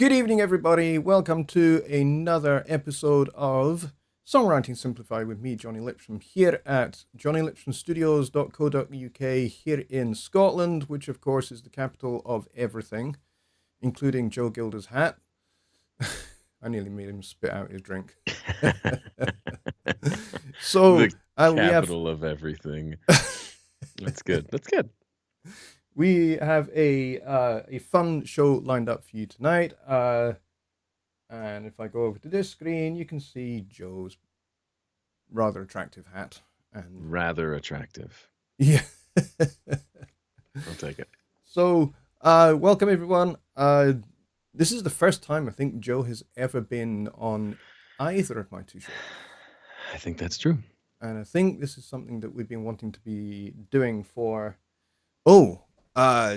Good evening, everybody. Welcome to another episode of Songwriting Simplified with me, Jonny Lipsham, here at jonnylipshamstudios.co.uk here in Scotland, which of course is the capital of everything, including Joe Gilder's hat. I nearly made him spit out his drink. So The we have capital of everything. That's good. That's good. we have a fun show lined up for you tonight. And if I go over to this screen, you can see Joe's rather attractive hat. And Rather attractive. yeah. I'll take it. So, welcome everyone. This is the first time I think Joe has ever been on either of my two shows. I think that's true. And I think this is something that we've been wanting to be doing for,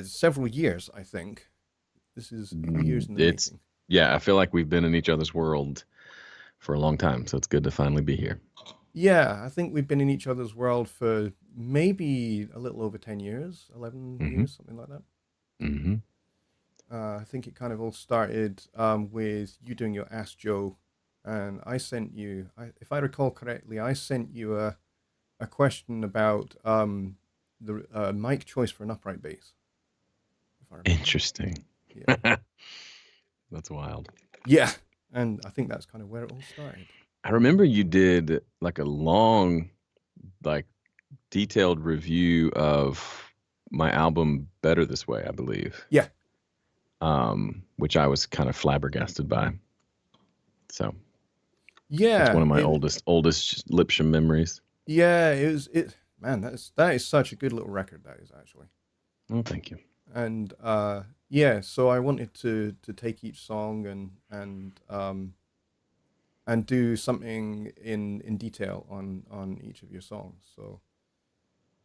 several years, I think. This is a few years in the making. Yeah, I feel like we've been in each other's world for a long time, so it's good to finally be here. Yeah, I think we've been in each other's world for maybe a little over 10 years, 11 years, something like that. Mm-hmm. I think it kind of all started with you doing your Ask Joe, and I sent you, if I recall correctly, I sent you a question about the mic choice for an upright bass. If I remember. Interesting. Yeah. That's wild. Yeah, and I think that's kind of where it all started. I remember you did like a long, like detailed review of my album Better This Way, I believe. Yeah. Which I was kind of flabbergasted by. So yeah, it's one of my oldest Lipsham memories. Yeah, man, that is such a good little record, that is, actually. Oh, thank you. And yeah, so I wanted to take each song and do something in detail on each of your songs. So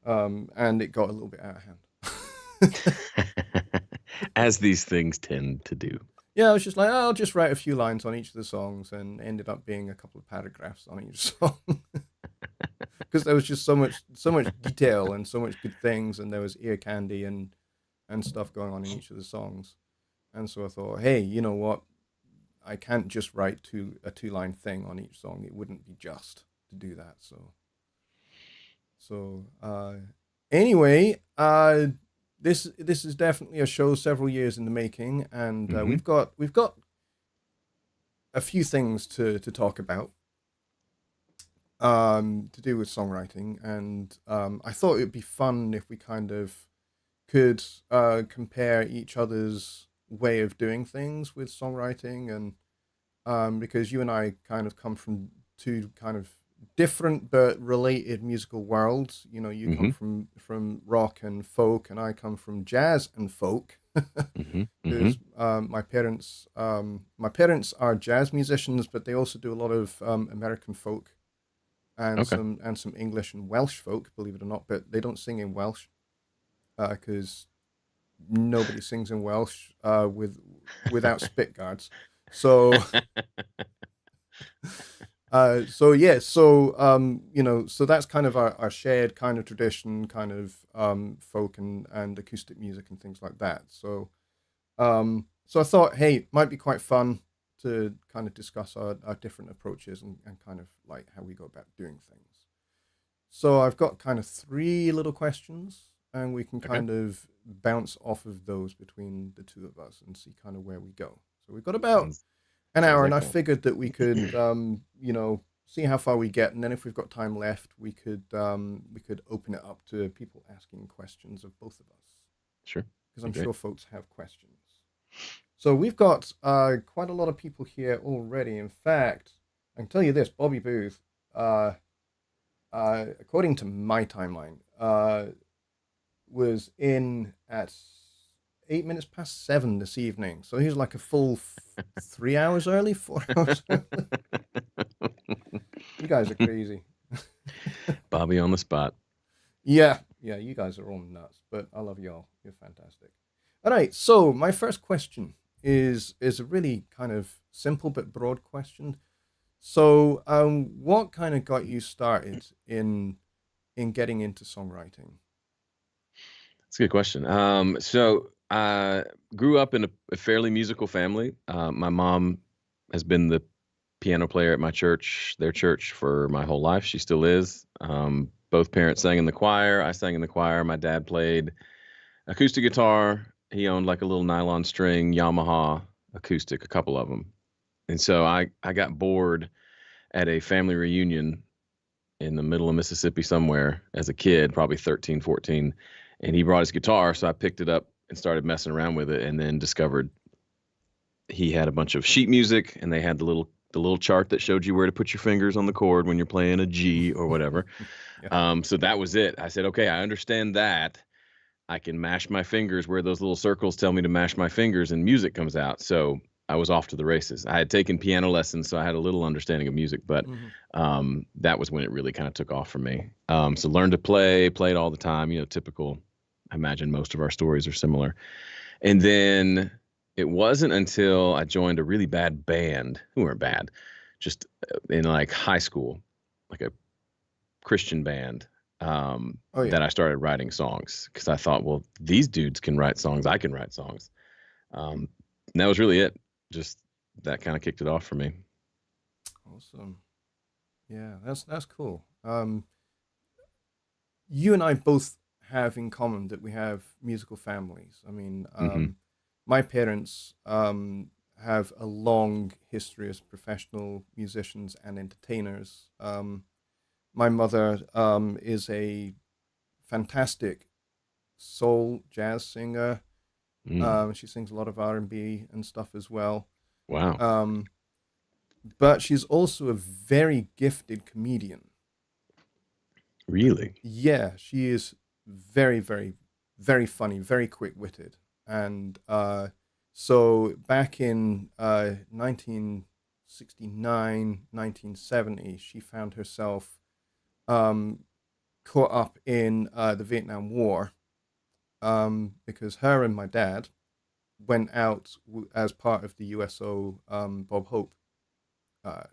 and it got a little bit out of hand. As these things tend to do. Yeah, I was just like, I'll just write a few lines on each of the songs, and ended up being a couple of paragraphs on each song. Because there was just so much detail and so much good things, and there was ear candy and stuff going on in each of the songs. And so I thought, hey, you know what? I can't just write a two-line thing on each song. It wouldn't be just to do that. So anyway, this is definitely a show several years in the making, and we've got a few things to talk about to do with songwriting, and I thought it would be fun if we kind of could compare each other's way of doing things with songwriting, and because you and I kind of come from two kind of different but related musical worlds. You know, you come from rock and folk, and I come from jazz and folk. Because my parents are jazz musicians, but they also do a lot of American folk and some English and Welsh folk, believe it or not. But they don't sing in Welsh because nobody sings in Welsh without spit guards. So you know, so that's kind of our shared kind of tradition, kind of folk and acoustic music and things like that. So so I thought, hey, it might be quite fun to kind of discuss our different approaches and kind of like how we go about doing things. So I've got kind of 3 little questions, and we can kind of bounce off of those between the two of us and see kind of where we go. So we've got about an hour, and I figured that we could, you know, see how far we get, and then if we've got time left, we could open it up to people asking questions of both of us. Sure. Because I'm sure folks have questions. So we've got quite a lot of people here already. In fact, I can tell you this: Bobby Booth, according to my timeline, was in at 8 minutes past 7 this evening. So he was like a full 3 hours early, 4 hours early. You guys are crazy. Bobby on the spot. Yeah, you guys are all nuts, but I love y'all. You're fantastic. All right, so my first question is a really kind of simple but broad question. So what kind of got you started in getting into songwriting? That's a good question. So I grew up in a fairly musical family. My mom has been the piano player at my church, their church, for my whole life. She still is. Both parents sang in the choir. I sang in the choir. My dad played acoustic guitar. He owned like a little nylon string Yamaha acoustic, a couple of them. And so I got bored at a family reunion in the middle of Mississippi somewhere as a kid, probably 13, 14. And he brought his guitar. So I picked it up and started messing around with it, and then discovered he had a bunch of sheet music, and they had the little chart that showed you where to put your fingers on the chord when you're playing a G or whatever. Yeah. So that was it. I said, okay, I understand that. I can mash my fingers where those little circles tell me to mash my fingers, and music comes out. So I was off to the races. I had taken piano lessons, so I had a little understanding of music, but Hmm. that was when it really kind of took off for me. So learned to play, played all the time, typical. I imagine most of our stories are similar. And then it wasn't until I joined a really bad band, who weren't bad, just in like high school, like a Christian band, Oh yeah. that I started writing songs, because I thought, well, these dudes can write songs, I can write songs. And that was really it. Just that kind of kicked it off for me. Awesome. Yeah, that's cool. You and I both have in common that we have musical families. I mean, Hmm. my parents have a long history as professional musicians and entertainers. My mother is a fantastic soul jazz singer. Mm. She sings a lot of R&B and stuff as well. Wow. Um, but she's also a very gifted comedian. Really? Yeah, she is very, very, very funny, very quick-witted. And so back in 1969, 1970, she found herself um, caught up in the Vietnam War because her and my dad went out as part of the USO Bob Hope uh,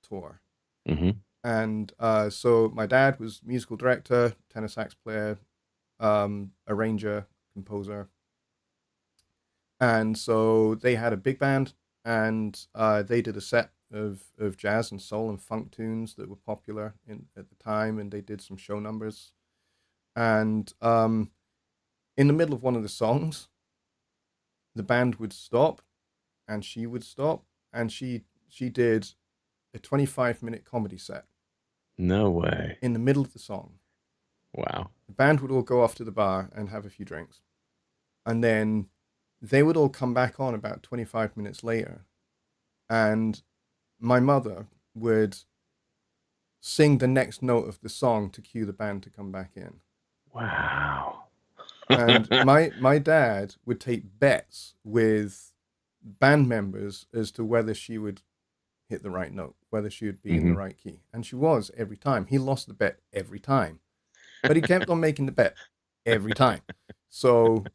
tour. Hmm. And so my dad was musical director, tenor sax player, arranger, composer, and so they had a big band, and they did a set of jazz and soul and funk tunes that were popular at the time, and they did some show numbers. And in the middle of one of the songs, the band would stop, and she would stop, and she did a 25-minute comedy set No way. in the middle of the song. Wow. The band would all go off to the bar and have a few drinks, and then they would all come back on about 25 minutes later, and my mother would sing the next note of the song to cue the band to come back in. Wow. And my dad would take bets with band members as to whether she would hit the right note, whether she would be in the Hmm. right key. And she was every time. He lost the bet every time, but he kept on making the bet every time. So,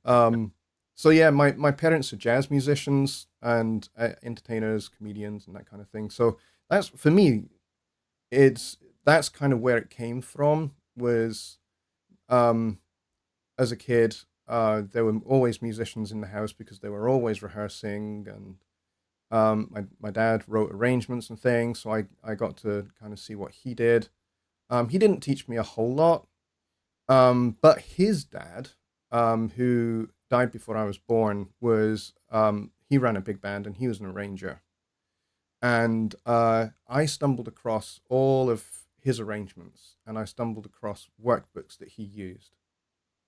so yeah, my parents are jazz musicians and entertainers, comedians, and that kind of thing. So that's for me. It's that's kind of where it came from. Was um, as a kid, there were always musicians in the house because they were always rehearsing, and my dad wrote arrangements and things, so I got to kind of see what he did. He didn't teach me a whole lot, but his dad, who died before I was born, was he ran a big band and he was an arranger. And I stumbled across all of his arrangements, and I stumbled across workbooks that he used.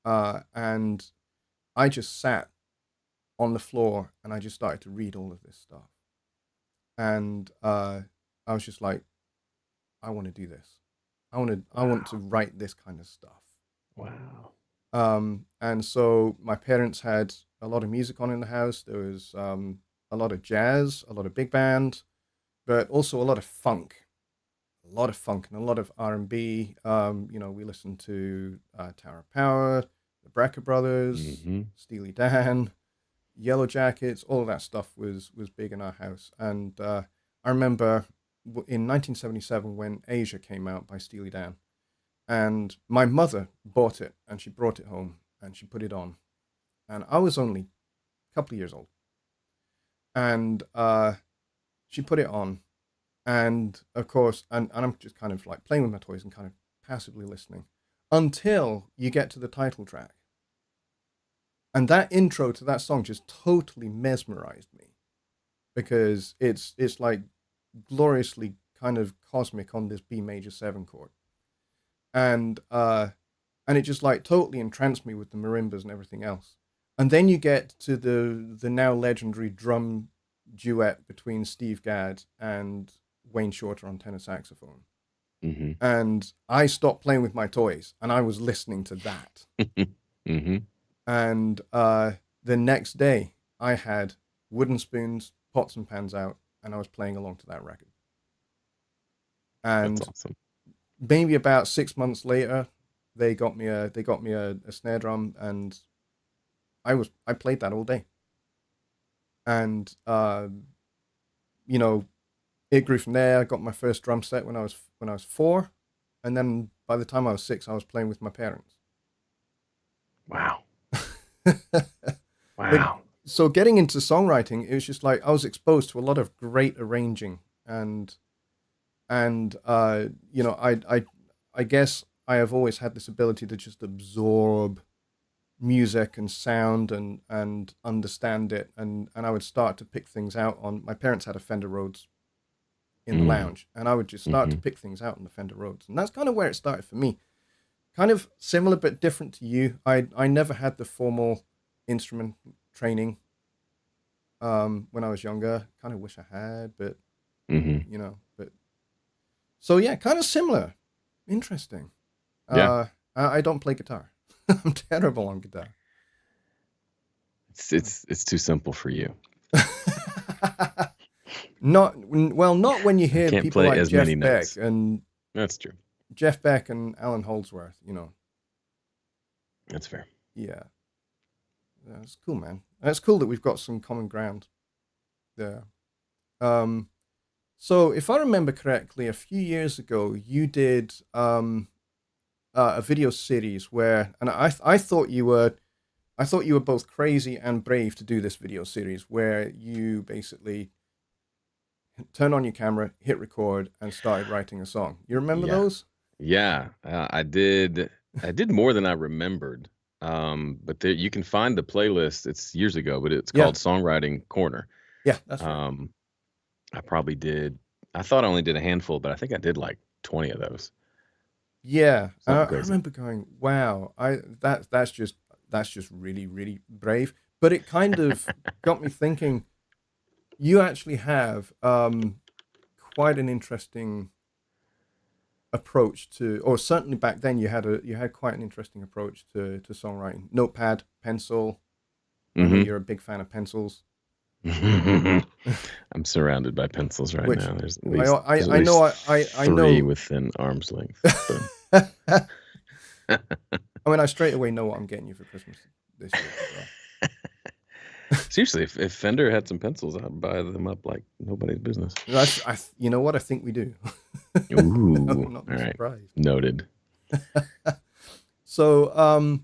And I just sat on the floor and I just started to read all of this stuff. And I was just like, I want to do this. I want to Wow. write this kind of stuff. Wow. And so my parents had a lot of music on in the house. There was a lot of jazz, a lot of big band, but also a lot of funk, and a lot of R&B. We listened to Tower of Power, the Brecker Brothers, Hmm. Steely Dan, Yellow Jackets. All of that stuff was big in our house. And I remember in 1977 when Asia came out by Steely Dan, and my mother bought it and she brought it home and she put it on, and I was only a couple of years old, and she put it on, and of course, and I'm just kind of like playing with my toys and kind of passively listening until you get to the title track, and that intro to that song just totally mesmerized me because it's like gloriously kind of cosmic on this B major 7 chord, and it just like totally entranced me with the marimbas and everything else. And then you get to the now legendary drum duet between Steve Gadd and Wayne Shorter on tenor saxophone. Mm-hmm. And I stopped playing with my toys and I was listening to that. Mm-hmm. And the next day I had wooden spoons, pots and pans out, and I was playing along to that record. That's And awesome. maybe about 6 months later, they got me a snare drum, and I played that all day. And you know, it grew from there. I got my first drum set when I was 4, and then by the time I was 6, I was playing with my parents. Wow. But Wow. so getting into songwriting, it was just like I was exposed to a lot of great arranging, and you know, I guess I have always had this ability to just absorb music and sound and understand it, and I would start to pick things out on. My parents had a Fender Rhodes in the Mm. lounge, and I would just start to Mm-hmm. pick things out on the Fender Rhodes, and that's kind of where it started for me. Kind of similar but different to you. I never had the formal instrument training when I was younger. Kind of wish I had, but Mm-hmm. you know, but so yeah, kind of similar. Interesting. Yeah. I don't play guitar. I'm terrible on guitar. It's too simple for you. Not well, not when you I hear can't people play like as many Jeff Beck notes. and That's true. Alan Holdsworth. You know, That's fair. yeah, that's cool, man. That's cool that we've got some common ground there. So if I remember correctly, a few years ago, you did a video series where, and I thought you were both crazy and brave to do this video series where you basically turned on your camera, hit record, and started writing a song. You remember Yeah. those? Yeah. I did. I did more than I remembered. But there, you can find the playlist. It's years ago, but it's Yeah, called Songwriting Corner. yeah, that's right. Um, I probably did. I thought I only did a handful, but I think I did like 20 of those. Yeah, Something I crazy. remember going, "Wow, that's just really really brave." But it kind of got me thinking. You actually have quite an interesting approach to, or certainly back then you had quite an interesting approach to songwriting. Notepad, pencil. I know Mm-hmm. you're a big fan of pencils, I'm surrounded by pencils right which now. There's at I know least I three know. within arm's length. So I mean, I straight away know what I'm getting you for Christmas this year. So. seriously, if Fender had some pencils, I'd buy them up like nobody's business. You know what? I think we do. I Ooh, would not all be right, surprised. noted. So,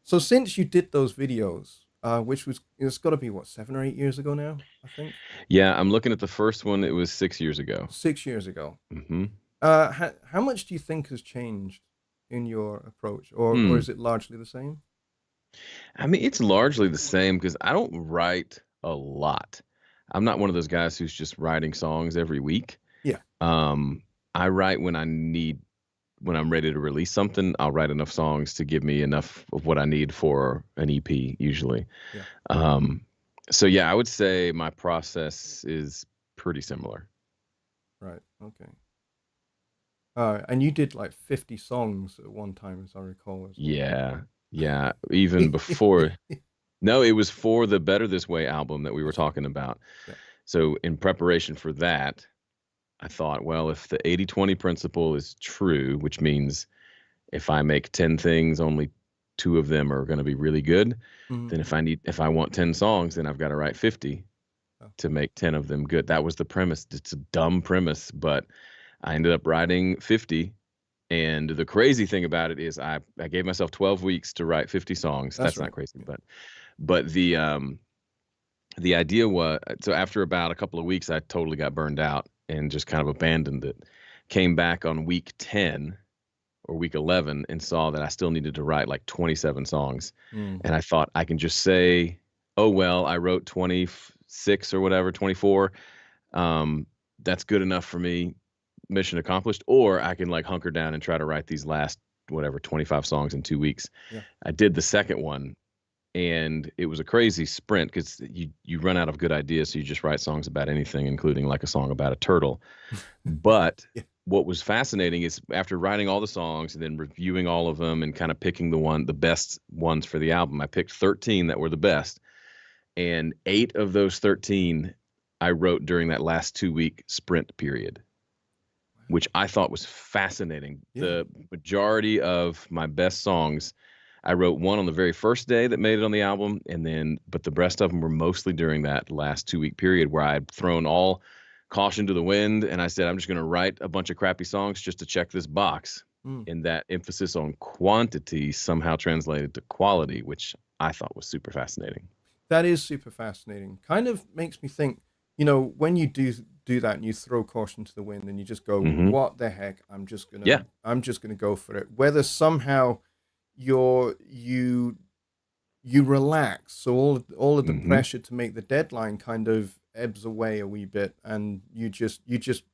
so since you did those videos, which was it's got to be what 7 or 8 years ago now, I think Yeah, I'm looking at the first one. It was 6 years ago. 6 years ago. Mm-hmm. How much do you think has changed in your approach, or Hmm. is it largely the same? I mean, it's largely the same because I don't write a lot. I'm not one of those guys who's just writing songs every week. Yeah, Um, I write when I need, when I'm ready to release something. I'll write enough songs to give me enough of what I need for an EP, usually. yeah, Um, so yeah, I would say my process is pretty similar. right, okay. And you did like 50 songs at one time, as I recall, as well. Yeah, yeah. Even before, no, it was for the Better This Way album that we were That's right. talking about. Yeah. So in preparation for that, I thought, well, if the 80/20 principle is true, which means if I make 10 things, only two of them are going to be really good, Mhm. then if I want 10 songs, then I've got to write 50 Oh, to make 10 of them good. That was the premise. It's a dumb premise, but I ended up writing 50. And the crazy thing about it is I gave myself 12 weeks to write 50 songs. that's That's not right. crazy, Yeah. but the the idea was, so after about a couple of weeks, I totally got burned out and just kind of abandoned it. Came back on week 10 or week 11 and saw that I still needed to write like 27 songs. Mm. And I thought I can just say, oh, well, I wrote 26 or whatever, 24. That's good enough for me. Mission accomplished. Or I can like hunker down and try to write these last, whatever, 25 songs in 2 weeks. Yeah. I did the second one, and it was a crazy sprint because you run out of good ideas, so you just write songs about anything, including like a song about a turtle. But Yeah. what was fascinating is after writing all the songs and then reviewing all of them and kind of picking the best ones for the album, I picked 13 that were the best, and 8 of those 13 I wrote during that last 2-week sprint period, which I thought was fascinating. Yeah. The majority of my best songs, I wrote one on the very first day that made it on the album, but the rest of them were mostly during that last 2-week period where I'd thrown all caution to the wind and I said, I'm just going to write a bunch of crappy songs just to check this box. Mm. And that emphasis on quantity somehow translated to quality, which I thought was super fascinating. That is super fascinating. Kind of makes me think, when you do that and you throw caution to the wind and you just go, what the heck? I'm just gonna go for it. Whether somehow you relax, so all of the pressure to make the deadline kind of ebbs away a wee bit, and you just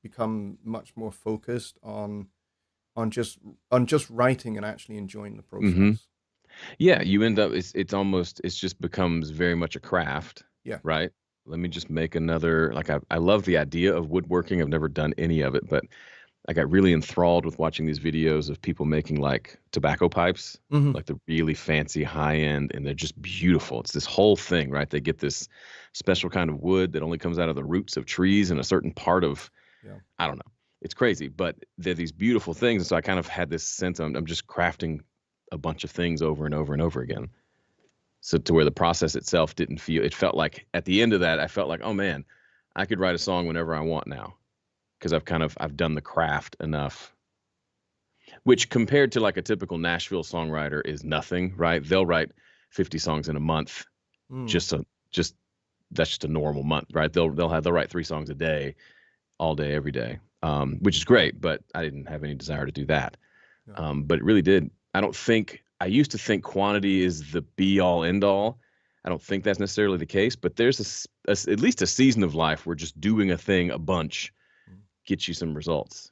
become much more focused on just writing and actually enjoying the process. Yeah, you end up, it just becomes very much a craft. Yeah. Right. Let me just make another, like, I love the idea of woodworking. I've never done any of it, but I got really enthralled with watching these videos of people making like tobacco pipes, like the really fancy high end, and they're just beautiful. It's this whole thing, right? They get this special kind of wood that only comes out of the roots of trees in a certain part of, I don't know. It's crazy, but they're these beautiful things. And so I kind of had this sense I'm just crafting a bunch of things over and over and over again. So to where the process itself it felt like at the end of that, I felt like, oh man, I could write a song whenever I want now. Because I've done the craft enough, which compared to like a typical Nashville songwriter is nothing, right? They'll write 50 songs in a month. That's just a normal month, right? They'll write 3 songs a day, all day, every day, which is great, but I didn't have any desire to do that. But it really did. I used to think quantity is the be all end all. I don't think that's necessarily the case, but there's at least a season of life where just doing a thing a bunch gets you some results.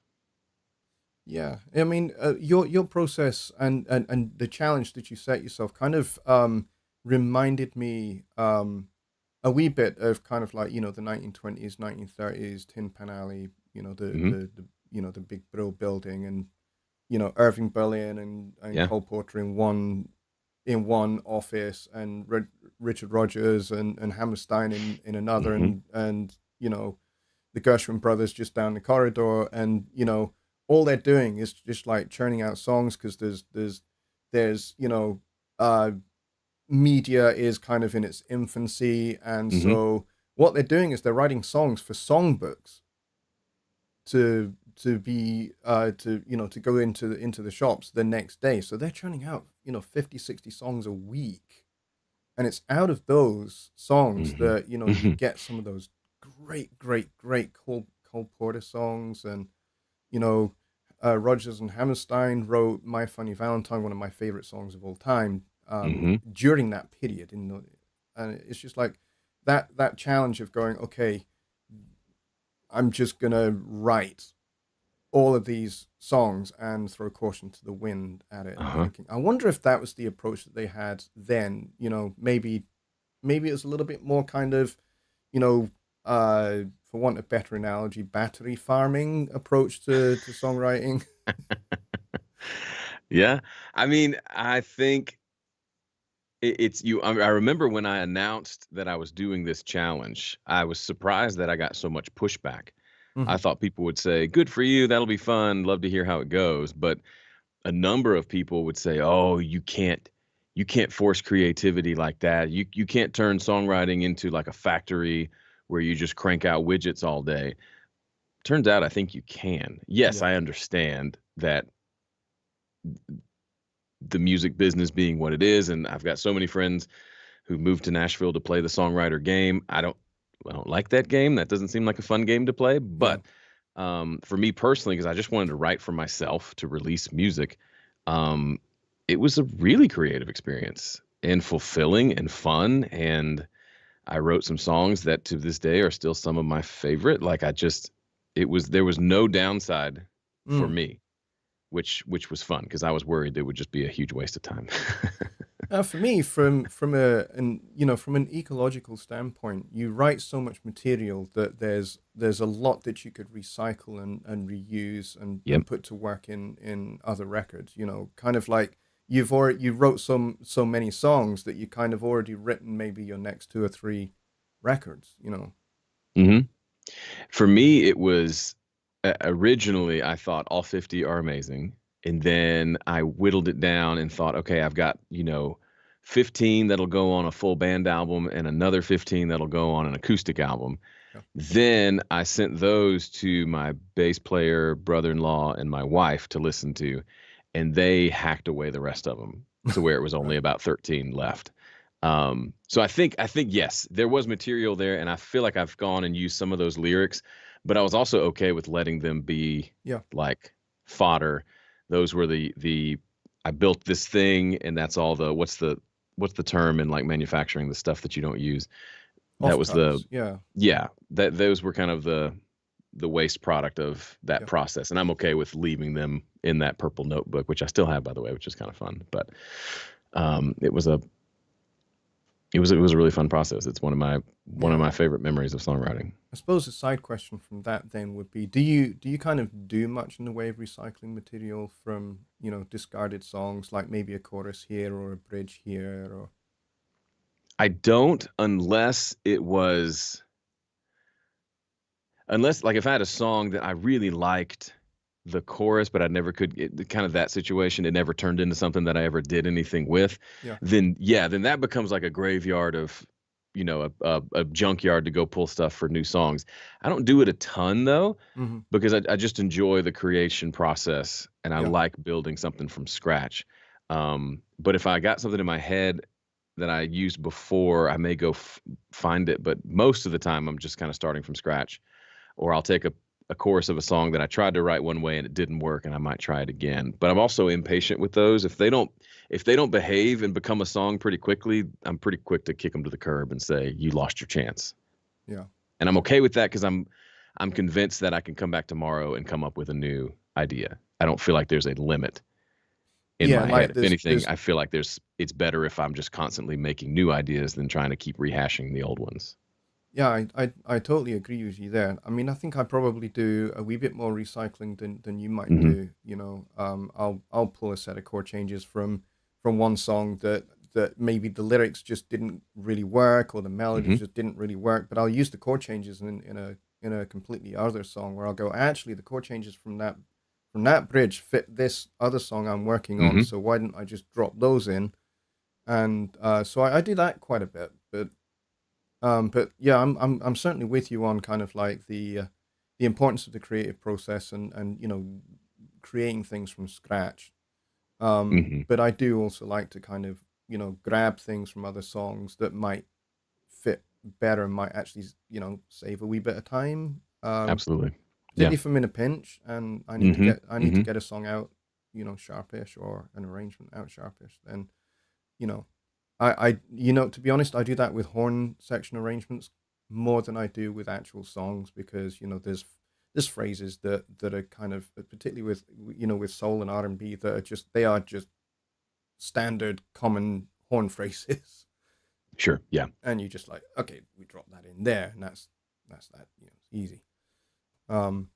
Yeah, I mean, your process and the challenge that you set yourself kind of reminded me a wee bit of kind of like, the 1920s, 1930s Tin Pan Alley, the big Brill building, and Irving Berlin and Cole Porter in one office, and Richard Rodgers and Hammerstein in another, and the Gershwin brothers just down the corridor, and all they're doing is just like churning out songs because there's media is kind of in its infancy, and so what they're doing is they're writing songs for songbooks to be to go into the shops the next day. So they're churning out 50, 60 songs a week, and it's out of those songs that you get some of those great Cole Porter songs. And Rodgers and Hammerstein wrote My Funny Valentine, one of my favorite songs of all time, during that period. And it's just like that challenge of going, okay, I'm just gonna write all of these songs and throw caution to the wind at it. Thinking, I wonder if that was the approach that they had then. Maybe it was a little bit more kind of, for want of a better analogy, battery farming approach to songwriting. Yeah, I mean, I think it's you. I remember when I announced that I was doing this challenge, I was surprised that I got so much pushback. I thought people would say, good for you, that'll be fun, love to hear how it goes. But a number of people would say, oh, you can't force creativity like that. You can't turn songwriting into like a factory where you just crank out widgets all day. Turns out I think you can. Yes, I understand that the music business being what it is, and I've got so many friends who moved to Nashville to play the songwriter game. I don't like that game. That doesn't seem like a fun game to play. Yeah. But for me personally, because I just wanted to write for myself to release music, um, it was a really creative experience and fulfilling and fun. And I wrote some songs that to this day are still some of my favorite. Like there was no downside for Mm. me, which was fun because I was worried it would just be a huge waste of time. For me, from an ecological standpoint, you write so much material that there's a lot that you could recycle and reuse Yep. and put to work in other records. You know, kind of like you wrote so many songs that you kind of already written maybe your next two or three records. You know. hmm For me, it was originally I thought all 50 are amazing. And then I whittled it down and thought, okay, I've got, 15 that'll go on a full band album and another 15 that'll go on an acoustic album. Yeah. Then I sent those to my bass player, brother-in-law, and my wife to listen to, and they hacked away the rest of them to where it was only Right. about 13 left. So I think yes, there was material there, and I feel like I've gone and used some of those lyrics, but I was also okay with letting them be Yeah. like fodder. Those were the I built this thing, and that's all the what's the term in like manufacturing, the stuff that you don't use. That was the Offcuts. Yeah. yeah, that those were kind of the waste product of that Yeah. process, and I'm okay with leaving them in that purple notebook, which I still have, by the way, which is kind of fun. But it was a really fun process. It's one of Yeah. my favorite memories of songwriting. I suppose a side question from that then would be, do you kind of do much in the way of recycling material from, discarded songs, like maybe a chorus here or a bridge here or I don't unless like if I had a song that I really liked the chorus, but I never kind of that situation, it never turned into something that I ever did anything with, yeah. then that becomes like a graveyard of, a junkyard to go pull stuff for new songs. I don't do it a ton though, Hmm. because I just enjoy the creation process and I Yeah. like building something from scratch. But if I got something in my head that I used before, I may go find it. But most of the time, I'm just kind of starting from scratch, or I'll take a chorus of a song that I tried to write one way and it didn't work, and I might try it again. But I'm also impatient with those. If they don't behave and become a song pretty quickly, I'm pretty quick to kick them to the curb and say, "You lost your chance." Yeah. And I'm okay with that because I'm convinced that I can come back tomorrow and come up with a new idea. I don't feel like there's a limit in Yeah, my head. like If anything, there's I feel like it's better if I'm just constantly making new ideas than trying to keep rehashing the old ones. yeah, I totally agree with you there. I mean, I think I probably do a wee bit more recycling than you might hmm do, I'll pull a set of chord changes from one song that maybe the lyrics just didn't really work or the melodies hmm just didn't really work, but I'll use the chord changes in a completely other song where I'll go, actually the chord changes from that bridge fit this other song I'm working on, hmm so why didn't I just drop those in? And so I do that quite a bit, but yeah, I'm certainly with you on kind of like the importance of the creative process and creating things from scratch. hmm But I do also like to kind of grab things from other songs that might fit better and might actually save a wee bit of time. Absolutely. Yeah. Particularly if I'm in a pinch and I need to hmm get I need to hmm get a song out, sharpish or an arrangement out sharpish. Then you know to be honest, I do that with horn section arrangements more than I do with actual songs because there's phrases that are kind of particularly with soul and R&B that are just standard common horn phrases, Sure. Yeah. and you just like, okay, we drop that in there, and that's that, it's easy. Um,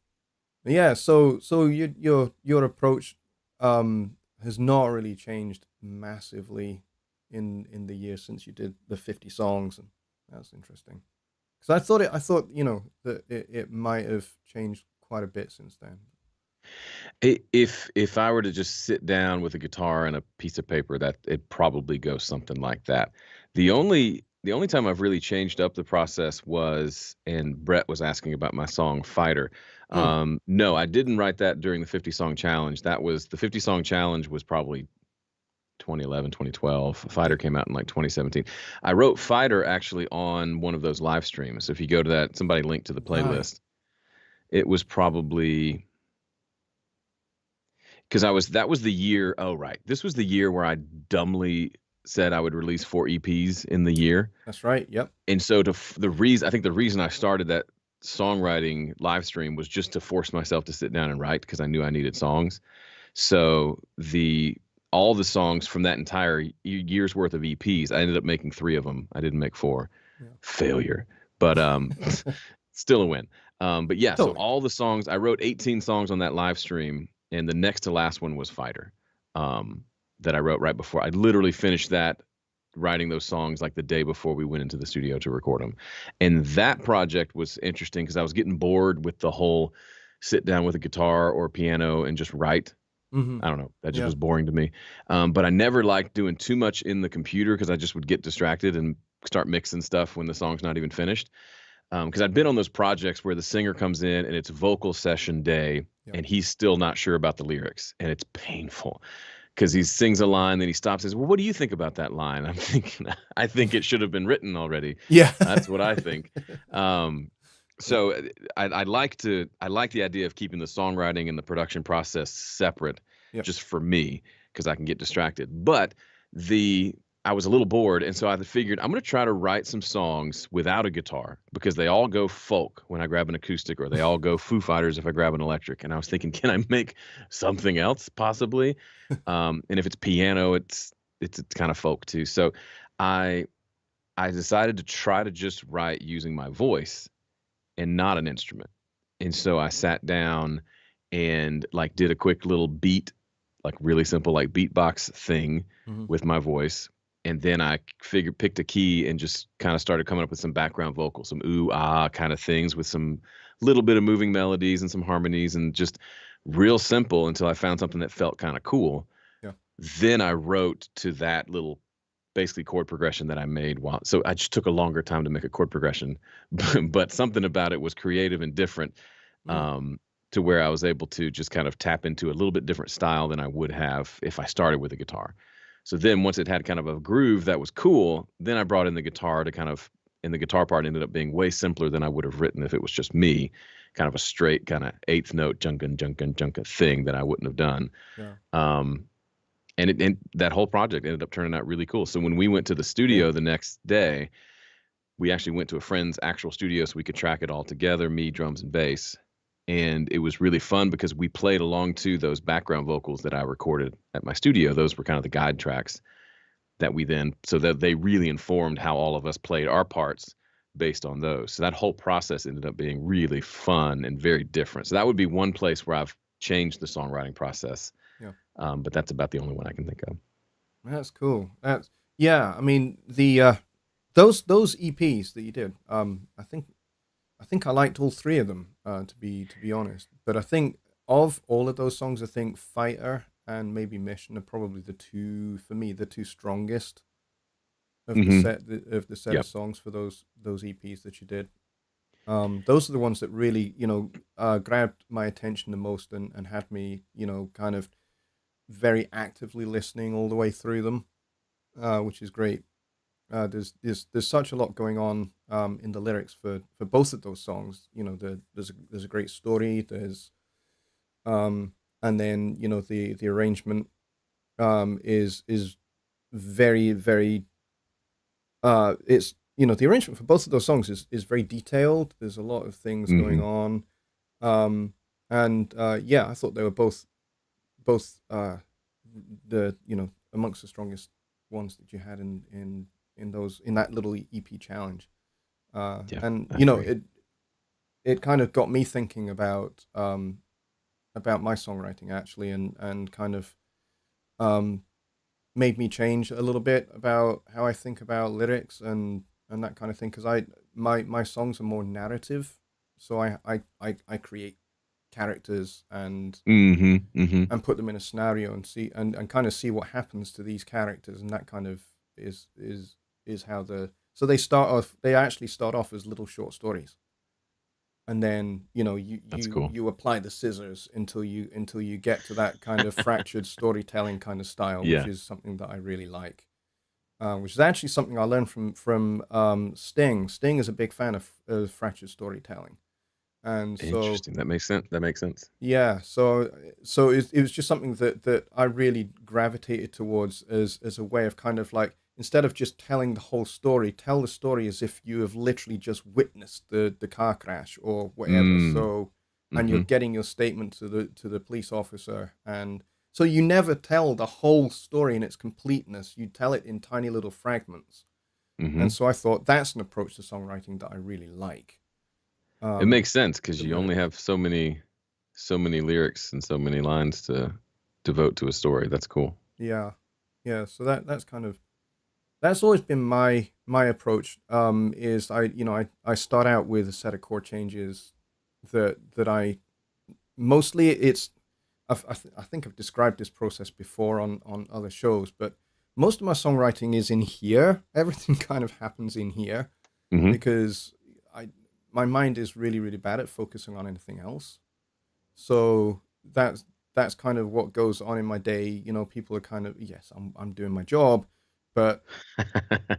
yeah, so your approach has not really changed massively in the years since you did the 50 songs, and that's interesting. Because I thought that it might have changed quite a bit since then. If I were to just sit down with a guitar and a piece of paper, that it probably goes something like that. The only time I've really changed up the process was, and Brett was asking about my song Fighter. Mm, No, I didn't write that during the 50 song challenge. The 50 song challenge was probably 2011, 2012. Yeah. Fighter came out in like 2017. I wrote Fighter actually on one of those live streams. So if you go to that, somebody linked to the Right. playlist. It was probably because that was the year. Oh, right. This was the year where I dumbly said I would release 4 EPs in the year. That's right. Yep. And so the reason I think the reason I started that songwriting live stream was just to force myself to sit down and write because I knew I needed songs. So all the songs from that entire year's worth of EPs, I ended up making 3 of them. I didn't make 4. Yeah. Failure. But still a win. But yeah, so Totally. all the songs, I wrote 18 songs on that live stream, and the next to last one was Fighter, that I wrote right before. I literally finished that writing those songs like the day before we went into the studio to record them. And that project was interesting because I was getting bored with the whole sit down with a guitar or piano and just write. Mm-hmm. I don't know. That just Yeah. was boring to me. But I never liked doing too much in the computer because I just would get distracted and start mixing stuff when the song's not even finished. Because I'd been on those projects where the singer comes in and it's vocal session day Yep. and he's still not sure about the lyrics, and it's painful because he sings a line, then he stops and says, "Well, what do you think about that line?" I'm thinking, I think it should have been written already. Yeah. That's what I think. Yeah. So I like the idea of keeping the songwriting and the production process separate, Yep. just for me, because I can get distracted. But I was a little bored, and so I figured I'm going to try to write some songs without a guitar because they all go folk when I grab an acoustic, or they all go Foo Fighters if I grab an electric. And I was thinking, can I make something else possibly? And if it's piano, it's kind of folk too. So I decided to try to just write using my voice and not an instrument. And so I sat down and like did a quick little beat, like really simple, like beatbox thing Mm-hmm. with my voice. And then I picked a key and just kind of started coming up with some background vocals, some ooh, ah kind of things with some little bit of moving melodies and some harmonies, and just real simple until I found something that felt kind of cool. Yeah. Then I wrote to that little basically chord progression that I made so I just took a longer time to make a chord progression, but something about it was creative and different, Mm. to where I was able to just kind of tap into a little bit different style than I would have if I started with a guitar. So then once it had kind of a groove that was cool, then I brought in the guitar and the guitar part ended up being way simpler than I would have written if it was just me, kind of a straight kind of eighth note junkin junkin junkin thing that I wouldn't have done. Yeah. And that whole project ended up turning out really cool. So when we went to the Yeah. studio the next day, we actually went to a friend's actual studio so we could track it all together, me, drums, and bass. And it was really fun because we played along to those background vocals that I recorded at my studio. Those were kind of the guide tracks so that they really informed how all of us played our parts based on those. So that whole process ended up being really fun and very different. So that would be one place where I've changed the songwriting process. Yeah. But that's about the only one I can think of. That's cool. Yeah. I mean, those EPs that you did. I think I liked all 3 of them. To be honest, but I think of all of those songs, I think Fighter and maybe Mission are probably the two strongest of the Mm-hmm. set Yep. of songs for those EPs that you did. Those are the ones that really, grabbed my attention the most and had me, kind of very actively listening all the way through them, which is great. There's such a lot going on in the lyrics for both of those songs. There's a great story. And then the arrangement is very very it's the arrangement for both of those songs is very detailed. There's a lot of things going Mm-hmm. on, and yeah, I thought they were both the amongst the strongest ones that you had in that little EP challenge. Yeah, And I agree. it kind of got me thinking about my songwriting actually, and kind of um made me change a little bit about how I think about lyrics and that kind of thing, because my songs are more narrative, so I create characters Mm-hmm. Mm-hmm. and put them in a scenario and see and kind of see what happens to these characters, and that kind of is how they actually start off as little short stories, and then you That's you cool. you apply the scissors until you get to that kind of fractured storytelling kind of style, which Yeah. is something that I really like. Which is actually something I learned from Sting. Sting is a big fan of fractured storytelling, and so Interesting. That makes sense. That makes sense. yeah, so it was just something that I really gravitated towards as a way of kind of like, instead of just telling the whole story, tell the story as if you have literally just witnessed the car crash or whatever. Mm. So, and you're Mm-hmm. getting your statement to the police officer, and so you never tell the whole story in its completeness. You tell it in tiny little fragments, Mm-hmm. and so I thought that's an approach to songwriting that I really like. It Um, makes sense because the you only lyrics. have so many lyrics and so many lines to devote to a story. That's cool. Yeah, yeah. So that's kind of, that's always been my approach. Is I start out with a set of chord changes that I mostly it's I think I've described this process before on other shows, but most of my songwriting is in here. Everything kind of happens in here Mm-hmm. because I my mind is really bad at focusing on anything else. So that's kind of what goes on in my day. People are kind of, yes, I'm doing my job, but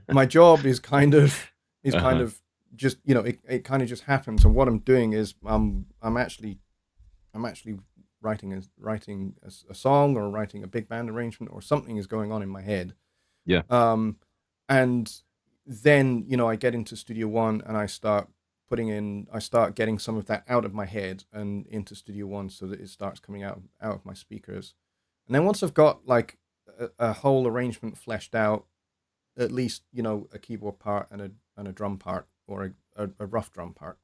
my job is kind Uh-huh. of just, it kind of just happens. And what I'm doing is I'm actually writing a song, or writing a big band arrangement, or something is going on in my head. Yeah. um and then I get into Studio One, and I start getting some of that out of my head and into Studio One, so that it starts coming out of my speakers. And then once I've got like a whole arrangement fleshed out, at least a keyboard part and a drum part, or a rough drum part,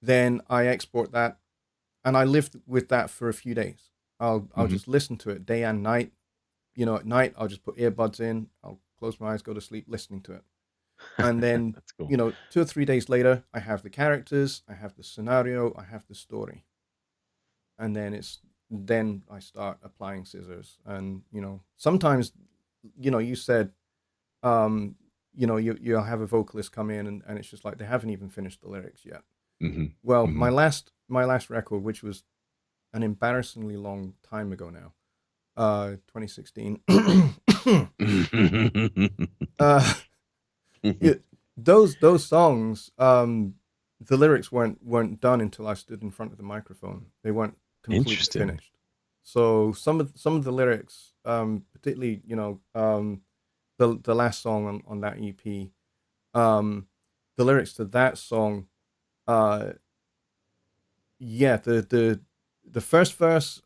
then I export that, and I live with that for a few days. I'll Mm-hmm. just listen to it day and night. At night I'll just put earbuds in, I'll close my eyes, go to sleep listening to it. And then, That's cool. 2 or 3 days later, I have the characters, I have the scenario, I have the story. And then I start applying scissors. And, sometimes, you said, you'll have a vocalist come in, and it's just like they haven't even finished the lyrics yet. Mm-hmm. Well, Mm-hmm. my last record, which was an embarrassingly long time ago now, 2016. uh, yeah, those songs, the lyrics weren't done until I stood in front of the microphone. They weren't completely Interesting. finished. So some of the lyrics, particularly the last song on that EP, the lyrics to that song, uh, yeah, the first verse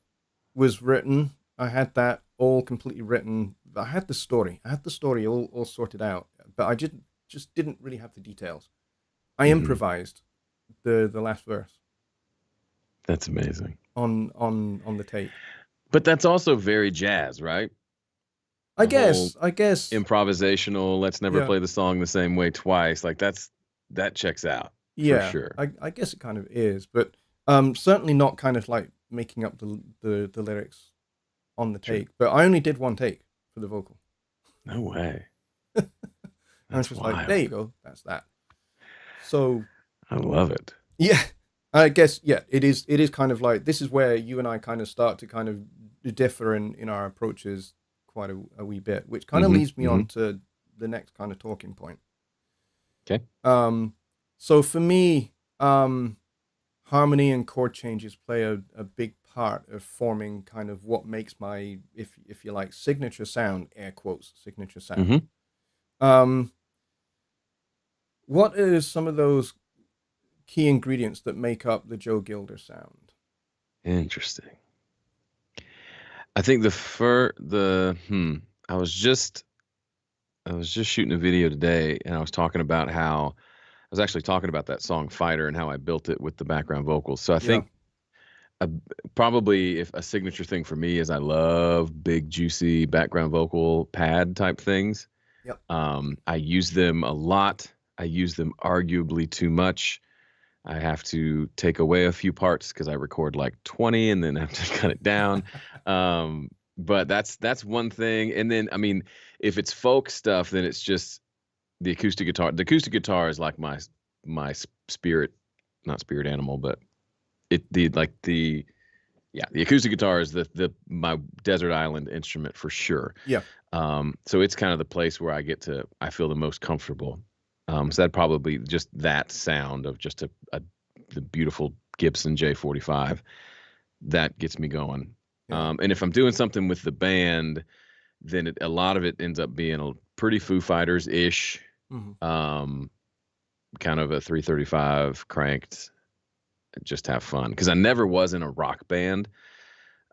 was written. I had that all completely written. I had the story. I had the story all sorted out, but I just didn't really have the details. I Mm-hmm. improvised the last verse That's amazing. on the take. But that's also very jazz, right? I The whole guess. I guess. improvisational, let's never Yeah. play the song the same way twice. Like that checks out for Yeah. sure. I guess it kind of is, but certainly not kind of like making up the lyrics on the Sure. take. But I only did one take for the vocal. No way. I was That's just like, there you wild. go. That's that. So I love it. yeah, I guess, yeah, it is kind of like, this is where you and I kind of start to kind of differ in our approaches quite a wee bit, which kind of Mm-hmm. leads me Mm-hmm. on to the next kind of talking point. Okay. So for me, harmony and chord changes play a big part of forming kind of what makes my, if you like, signature sound, air quotes, signature sound. Mm-hmm. Um, what are some of those key ingredients that make up the Joe Gilder sound? Interesting. I think the fur the I was just shooting a video today and I was talking about how I was actually talking about that song Fighter and how I built it with the background vocals. So I Yeah. think a, probably if a signature thing for me is I love big juicy background vocal pad type things. Yep. I use them a lot. I use them arguably too much. I have to take away a few parts because I record like 20 and then have to cut it down. But that's one thing. And then I mean, if it's folk stuff, then it's just the acoustic guitar. The acoustic guitar is like my spirit not spirit animal, but the yeah, the acoustic guitar is the my desert island instrument for sure. Yeah. So it's kind of the place where I feel the most comfortable. So that probably just that sound of just the beautiful Gibson J45 that gets me going. Yeah. And if I'm doing something with the band, then a lot of it ends up being a pretty Foo Fighters ish, Hmm. um, kind of a 335 cranked, just have fun. Because I never was in a rock band.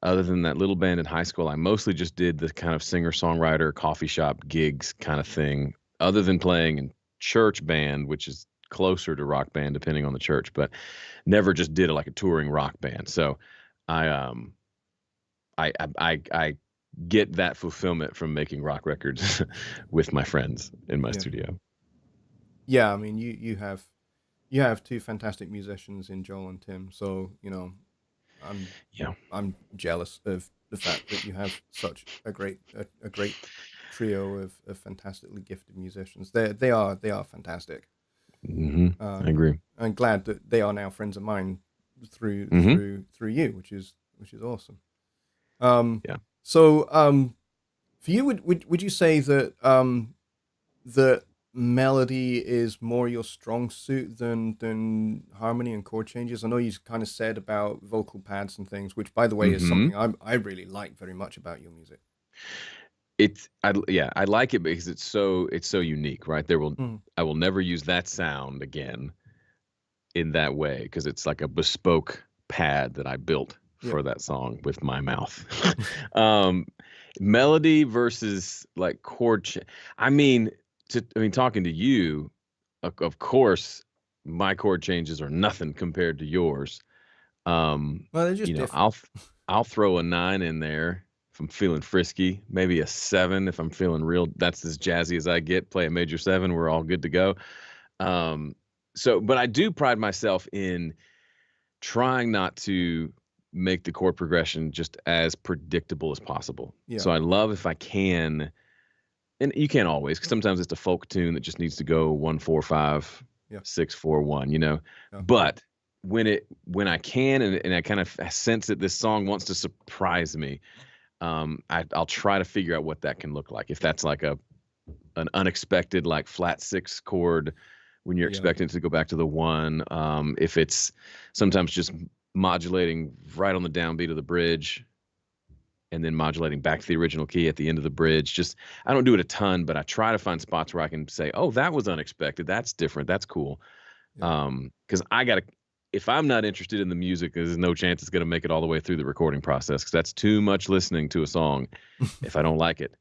Other than that little band in high school, I mostly just did the kind of singer-songwriter, coffee shop gigs kind of thing, other than playing in church band, which is closer to rock band depending on the church, but never just did like a touring rock band. So I I get that fulfillment from making rock records with my friends in my Yeah. studio. Yeah. I mean, you have two fantastic musicians in Joel and Tim. So, I'm Yeah. I'm jealous of the fact that you have such a great trio of fantastically gifted musicians. They are fantastic. I agree. I'm glad that they are now friends of mine hmm through you, which is awesome. Um, Yeah. so for you, would you say that that melody is more your strong suit than harmony and chord changes? I know you kind of said about vocal pads and things, which by the way is hmm something I really like very much about your music. I like it because it's so unique, right? Mm, I will never use that sound again in that way because it's like a bespoke pad that I built yeah. for that song with my mouth. um, Melody versus like I mean, talking to you, of course, my chord changes are nothing compared to yours. Well, they're just different. I'll throw a 9 in there if I'm feeling frisky, maybe a 7 if I'm feeling real. That's as jazzy as I get. Play a major 7, we're all good to go. Um, but I do pride myself in trying not to make the chord progression just as predictable as possible. Yeah. So I love if I can, and you can't always, because sometimes it's a folk tune that just needs to go 1 4 5 Yeah. 6 4 1, Yeah. But when I can and I kind of sense that this song wants to surprise me, I'll try to figure out what that can look like. If that's like an unexpected like flat 6 chord when you're Yeah. expecting it to go back to the 1, if it's sometimes just modulating right on the downbeat of the bridge and then modulating back to the original key at the end of the bridge. Just I don't do it a ton, but I try to find spots where I can say, "Oh, that was unexpected. That's different. That's cool." Yeah. Because I gotta. If I'm not interested in the music, there's no chance it's gonna make it all the way through the recording process. Because that's too much listening to a song if I don't like it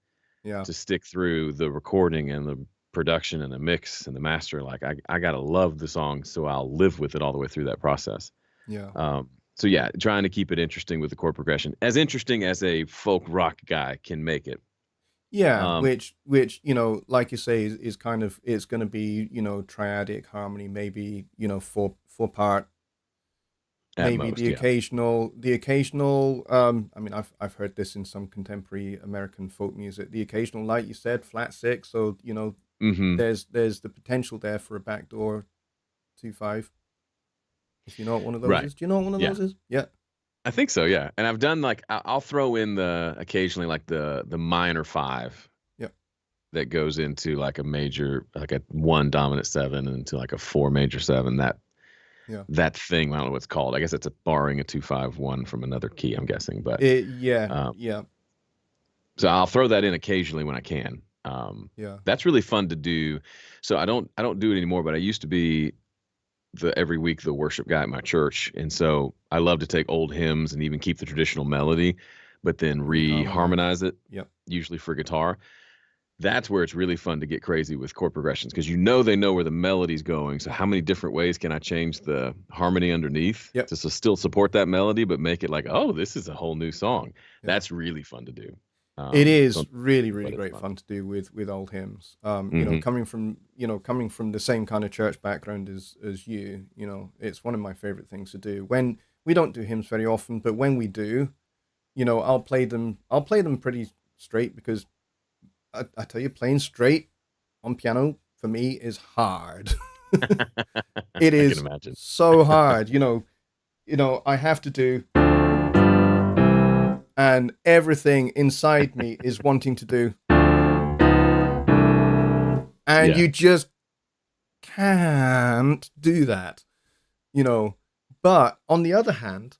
Yeah. to stick through the recording and the production and the mix and the master. Like I gotta love the song, so I'll live with it all the way through that process. Yeah. So yeah, trying to keep it interesting with the chord progression, as interesting as a folk rock guy can make it. Yeah, Um, which like you say, is kind of it's going to be triadic harmony, maybe four part, at maybe most, yeah. the occasional. I mean, I've heard this in some contemporary American folk music. The occasional, like you said, flat six. So hmm there's the potential there for a backdoor 2/5. If you know what one of those Right. is, do you know what one of Yeah. those is? Yeah, I think so. Yeah. And I've done like I'll throw in the occasionally like the minor 5 yeah, that goes into like a major, like a 1 dominant 7 into like a 4 major 7. yeah. That thing, I don't know what it's called. I guess it's a borrowing a 2 5 1 from another key, I'm guessing. But Yeah, um, yeah, so I'll throw that in occasionally when I can. yeah. That's really fun to do. So I don't do it anymore, but I used to be the every week the worship guy at my church, and so I love to take old hymns and even keep the traditional melody, but then Reharmonize. reharmonize it, Yep. usually for guitar. That's where it's really fun to get crazy with chord progressions because they know where the melody's going. So how many different ways can I change the harmony underneath Yep. to still support that melody, but make it like, oh, this is a whole new song? Yeah. That's really fun to do. It So, is really, really but it's great fun. fun to do with old hymns. hmm Coming from the same kind of church background as you, it's one of my favorite things to do. When we don't do hymns very often, but when we do, I'll play them. I'll play them pretty straight because I tell you, playing straight on piano for me is hard. It I can is imagine. so hard. I have to do, and everything inside me is wanting to do, and Yeah. you just can't do that. But on the other hand,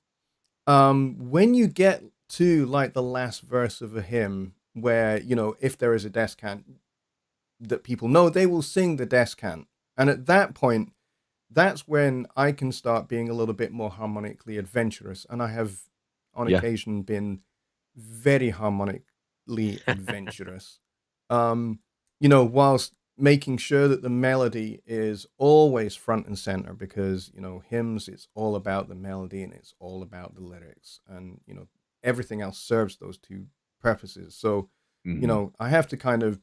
when you get to like the last verse of a hymn, where if there is a descant that people know, they will sing the descant, and at that point, that's when I can start being a little bit more harmonically adventurous, and I have on Yeah. occasion been very harmonically adventurous. Whilst making sure that the melody is always front and center, because hymns, it's all about the melody and it's all about the lyrics, and everything else serves those two purposes. So Hmm. I have to kind of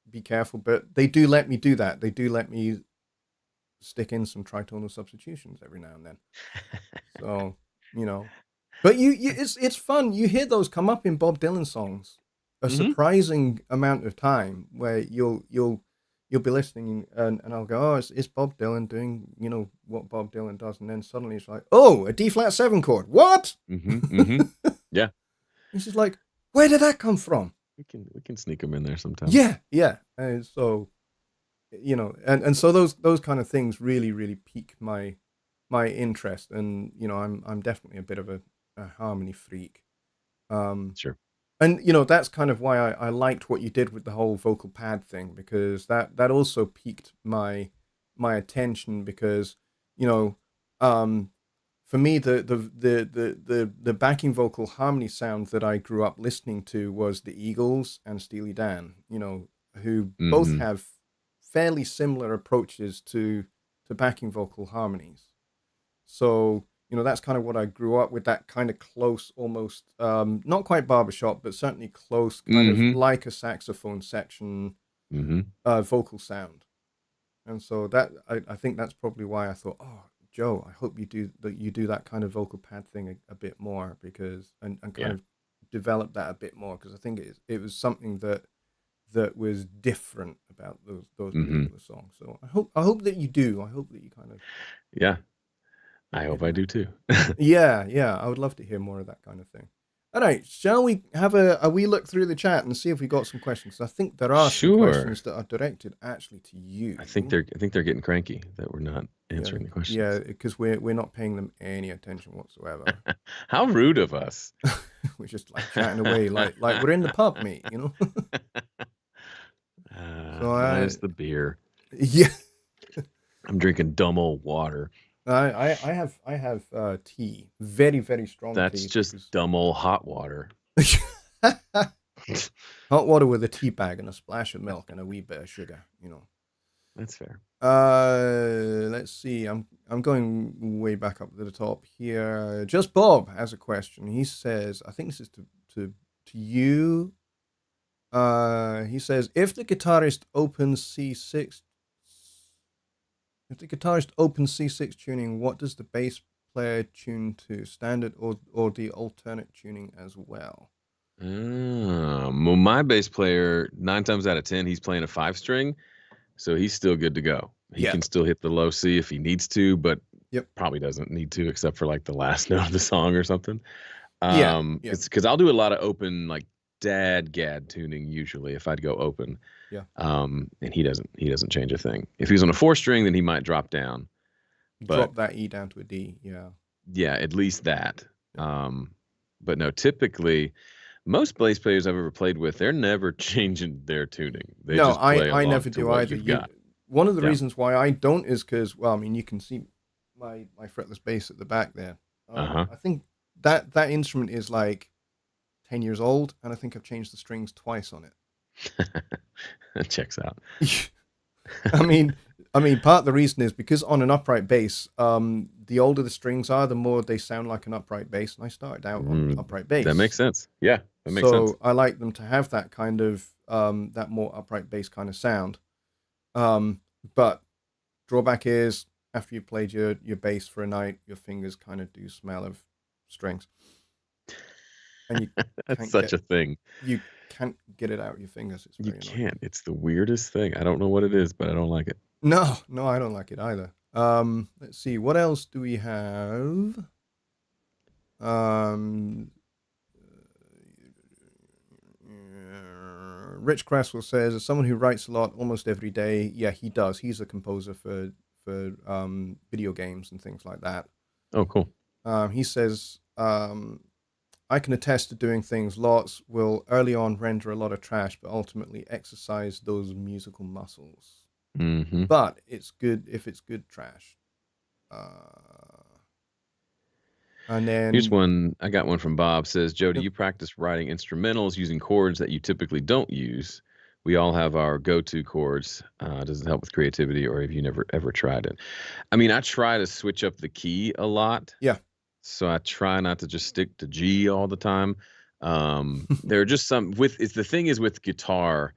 be careful, but they do let me do that. They do let me stick in some tritonal substitutions every now and then. So, you know, but it's fun. You hear those come up in Bob Dylan songs a Hmm. surprising amount of time, where you'll be listening, and I'll go, oh, it's Bob Dylan doing what Bob Dylan does, and then suddenly it's like, oh, a D flat 7 chord. What? Hmm. Hmm. Yeah. It's just like, where did that come from? We can sneak them in there sometimes. Yeah, yeah. And so and so those kind of things really pique my interest, and I'm definitely a bit of a harmony freak. um Sure. and that's kind of why I liked what you did with the whole vocal pad thing, because that also piqued my attention, because you know um for me, the backing vocal harmony sound that I grew up listening to was the Eagles and Steely Dan, who both Hmm. have fairly similar approaches to backing vocal harmonies. So, that's kind of what I grew up with, that kind of close, almost not quite barbershop, but certainly close, kind of Hmm. like a saxophone section Hmm. vocal sound. And so I think that's probably why I thought, oh, Joe, I hope you do that kind of vocal pad thing a bit more, because and kind Yeah. of develop that a bit more, because I think it was something that was different about those Hmm. particular songs. So I hope that you do. I hope that you kind of Yeah. I keep hope hitting I that. do too. Yeah. I would love to hear more of that kind of thing. All right, shall we have a wee look through the chat and see if we got some questions? I think there are some Sure. questions that are directed actually to I think you. they're getting cranky that we're not Yeah, answering the yeah, questions. because we're not paying them any attention whatsoever. How rude of us. We're just like chatting away, like we're in the pub, mate. So Minus the beer. yeah, I'm drinking dumb old water. I have tea, very very strong That's tea, just because dumb old hot water. hot water with a tea bag and a splash of milk and a wee bit of sugar. That's fair. Let's see. I'm going way back up to the top here. Just Bob has a question. He says, I think this is to you. He says, if the guitarist opens C6 tuning, what does the bass player tune to? Standard or the alternate tuning as well? Well, my bass player, 9 times out of 10, he's playing a 5 string, so he's still good to go. He Yeah. can still hit the low C if he needs to, but Yep. probably doesn't need to, except for like the last note of the song or something. Yeah. Yeah. It's because I'll do a lot of open, like dad gad tuning usually if I'd go open. Yeah. And he doesn't change a thing. If he was on a 4 string, then he might drop down. But Drop that E down to a D. Yeah. yeah, at least that. Yeah. But no, typically most bass players I've ever played with, they're never changing their tuning. They No, just play I along never to do what either. you've got. One of the Yeah. reasons why I don't is because, well, I mean, you can see my fretless bass at the back there. Uh-huh. I think that instrument is like 10 years old, and I think I've changed the strings twice on That checks out. it. I mean, part of the reason is because on an upright bass, the older the strings are, the more they sound like an upright bass, and I started out on upright That makes bass. sense. Yeah, that makes sense. So I like them to have that kind of that more upright bass kind of sound. But drawback is, after you've played your bass for a night, your fingers kind of do smell of strings, and That's such a thing. you can't get it out of your fingers. It's You very annoying. can't. It's the weirdest thing. I don't know what it is, but I don't like it. No, no, I don't like it either. Let's see, what else do we have? Um, Rich Cresswell says, as someone who writes a lot almost every day, yeah, he does. He's a composer for video games and things like that. Oh, cool. He says, I can attest to doing things lots will early on render a lot of trash, but ultimately exercise those musical muscles. Hmm. But it's good if it's good trash. And Here's then, one. I got one from Bob. Says, Joe, do yep. you practice writing instrumentals using chords that you typically don't use? We all have our go-to chords. Does it help with creativity, or have you never ever tried it? I mean, I try to switch up the key a lot, Yeah. so I try not to just stick to G all the time. There are just some with it's the thing is with guitar,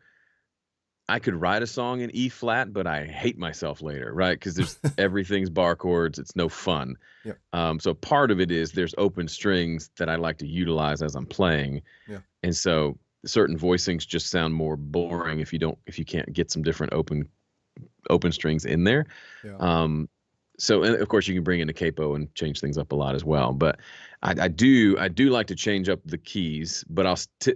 I could write a song in E flat, but I hate myself later, right? Because there's everything's bar chords. It's no fun. Yep. So part of it is there's open strings that I like to utilize as I'm playing, Yeah. and so certain voicings just sound more boring if you can't get some different open strings in there. Yeah. So and of course you can bring in a capo and change things up a lot as well. But I do like to change up the keys, but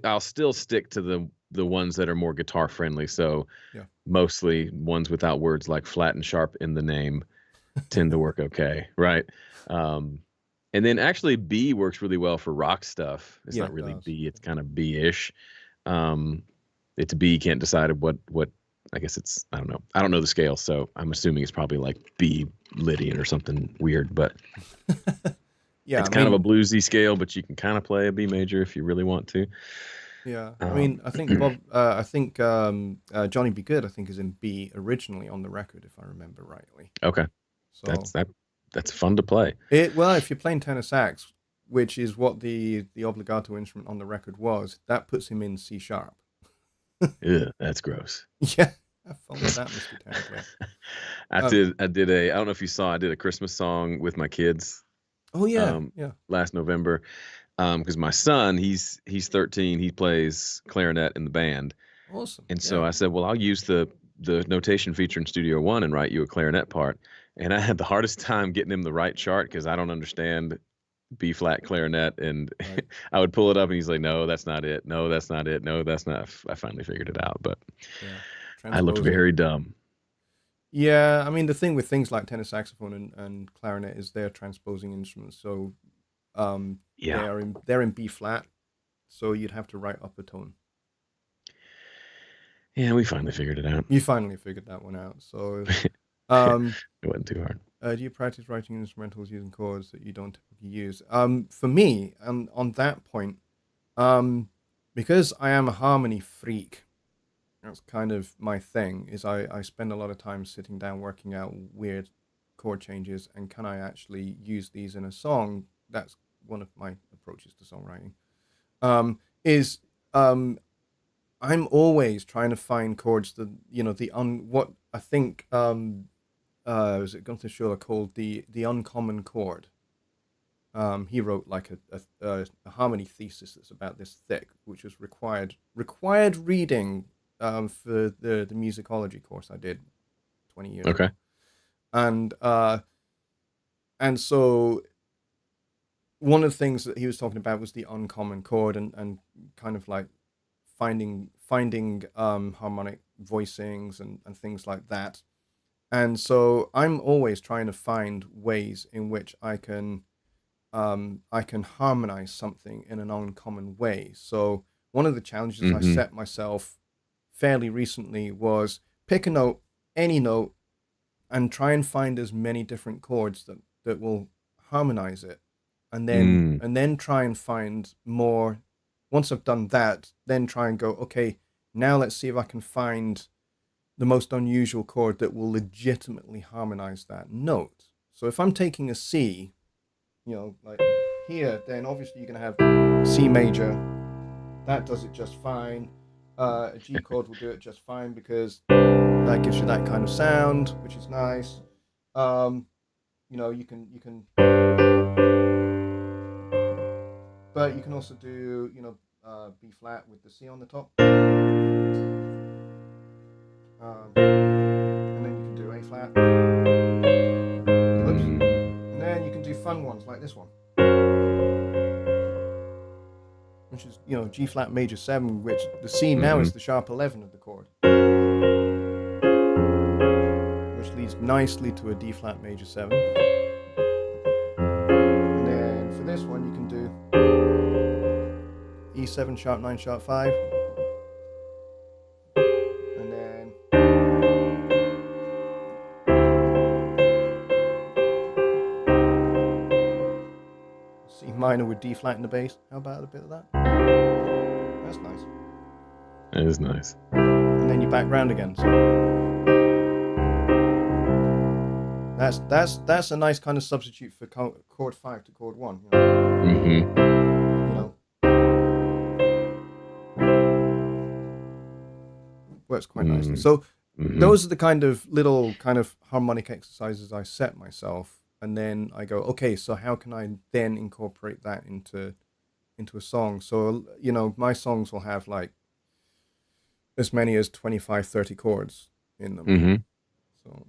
I'll still stick to the ones that are more guitar friendly. So Yeah. mostly ones without words like flat and sharp in the name tend to work okay, right? Um, and then actually B works really well for rock stuff. It's Yeah, not it really does. B, it's kind of B-ish. Um, it's B, can't decide what I guess it's I don't know. I don't know the scale, so I'm assuming it's probably like B Lydian or something weird, but Yeah, it's I kind of a mean, bluesy scale, but you can kind of play a B major if you really want to. yeah, I mean, Um, I think Johnny Be Good, I think, is in B originally on the record, if I remember rightly. okay. So That's fun to play. well, if you're playing tenor sax, which is what the obligato instrument on the record was, that puts him in C sharp. Ugh, that's gross. Yeah, have fun with that, Mr. Tenor Player. Um, I did a I don't know if you saw I did a Christmas song with my kids oh yeah, um yeah, last November. Because my son, he's 13, he plays clarinet in the band. awesome. And so Yeah, I said, well, I'll use the notation feature in Studio One and write you a clarinet part. And I had the hardest time getting him the right chart because I don't understand B flat clarinet. And right. I would pull it up and he's like, no, that's not it. No, that's not it. No, that's not. I finally figured it out, but Yeah, I looked transposing. very dumb. Yeah, I mean the thing with things like tenor saxophone and clarinet is they're transposing instruments, so Yeah. they're in B flat, so you'd have to write up a tone. Yeah, we finally figured it out. You finally figured that one out. So, It um, wasn't too hard. do you practice writing instrumentals using chords that you don't typically use? For me, on that point, um, because I am a harmony freak, that's kind of my thing. Is I spend a lot of time sitting down working out weird chord changes, and can I actually use these in a song? That's one of my approaches to songwriting. Is I'm always trying to find chords that what I think was it Gunther Schuller called the uncommon chord. He wrote like a harmony thesis that's about this thick, which was required reading for the musicology course I did 20 years Okay. ago, and so one of the things that he was talking about was the uncommon chord and kind of like finding harmonic voicings and things like that. And so I'm always trying to find ways in which I can harmonize something in an uncommon way. So one of the challenges I Mm-hmm. set myself fairly recently was pick a note, any note, and try and find as many different chords that will harmonize it, Mm. and then try and find more. Once I've done that, then try and go, okay, now let's see if I can find the most unusual chord that will legitimately harmonize that note. So if I'm taking a C, like here, then obviously you're going to have C major. That does it just fine. A G chord will do it just fine because that gives you that kind of sound, which is nice. Um, you can, but you can also do B flat with the C on the top, and then you can do A G flat major 7, which the C now is the sharp 11 of the chord, which leads nicely to a D flat major 7. And then for this one, you can do E7 sharp 9 sharp 5, and then C minor with D flat in the bass. How about a bit of that? That's nice. It is nice. And then you back round again. So that's a nice kind of substitute for chord 5 to chord 1. Works quite nicely. So those are the kind of little kind of harmonic exercises I set myself, and then I go, okay, so how can I then incorporate that into a song? So my songs will have like as many as 25, 30 chords in them. So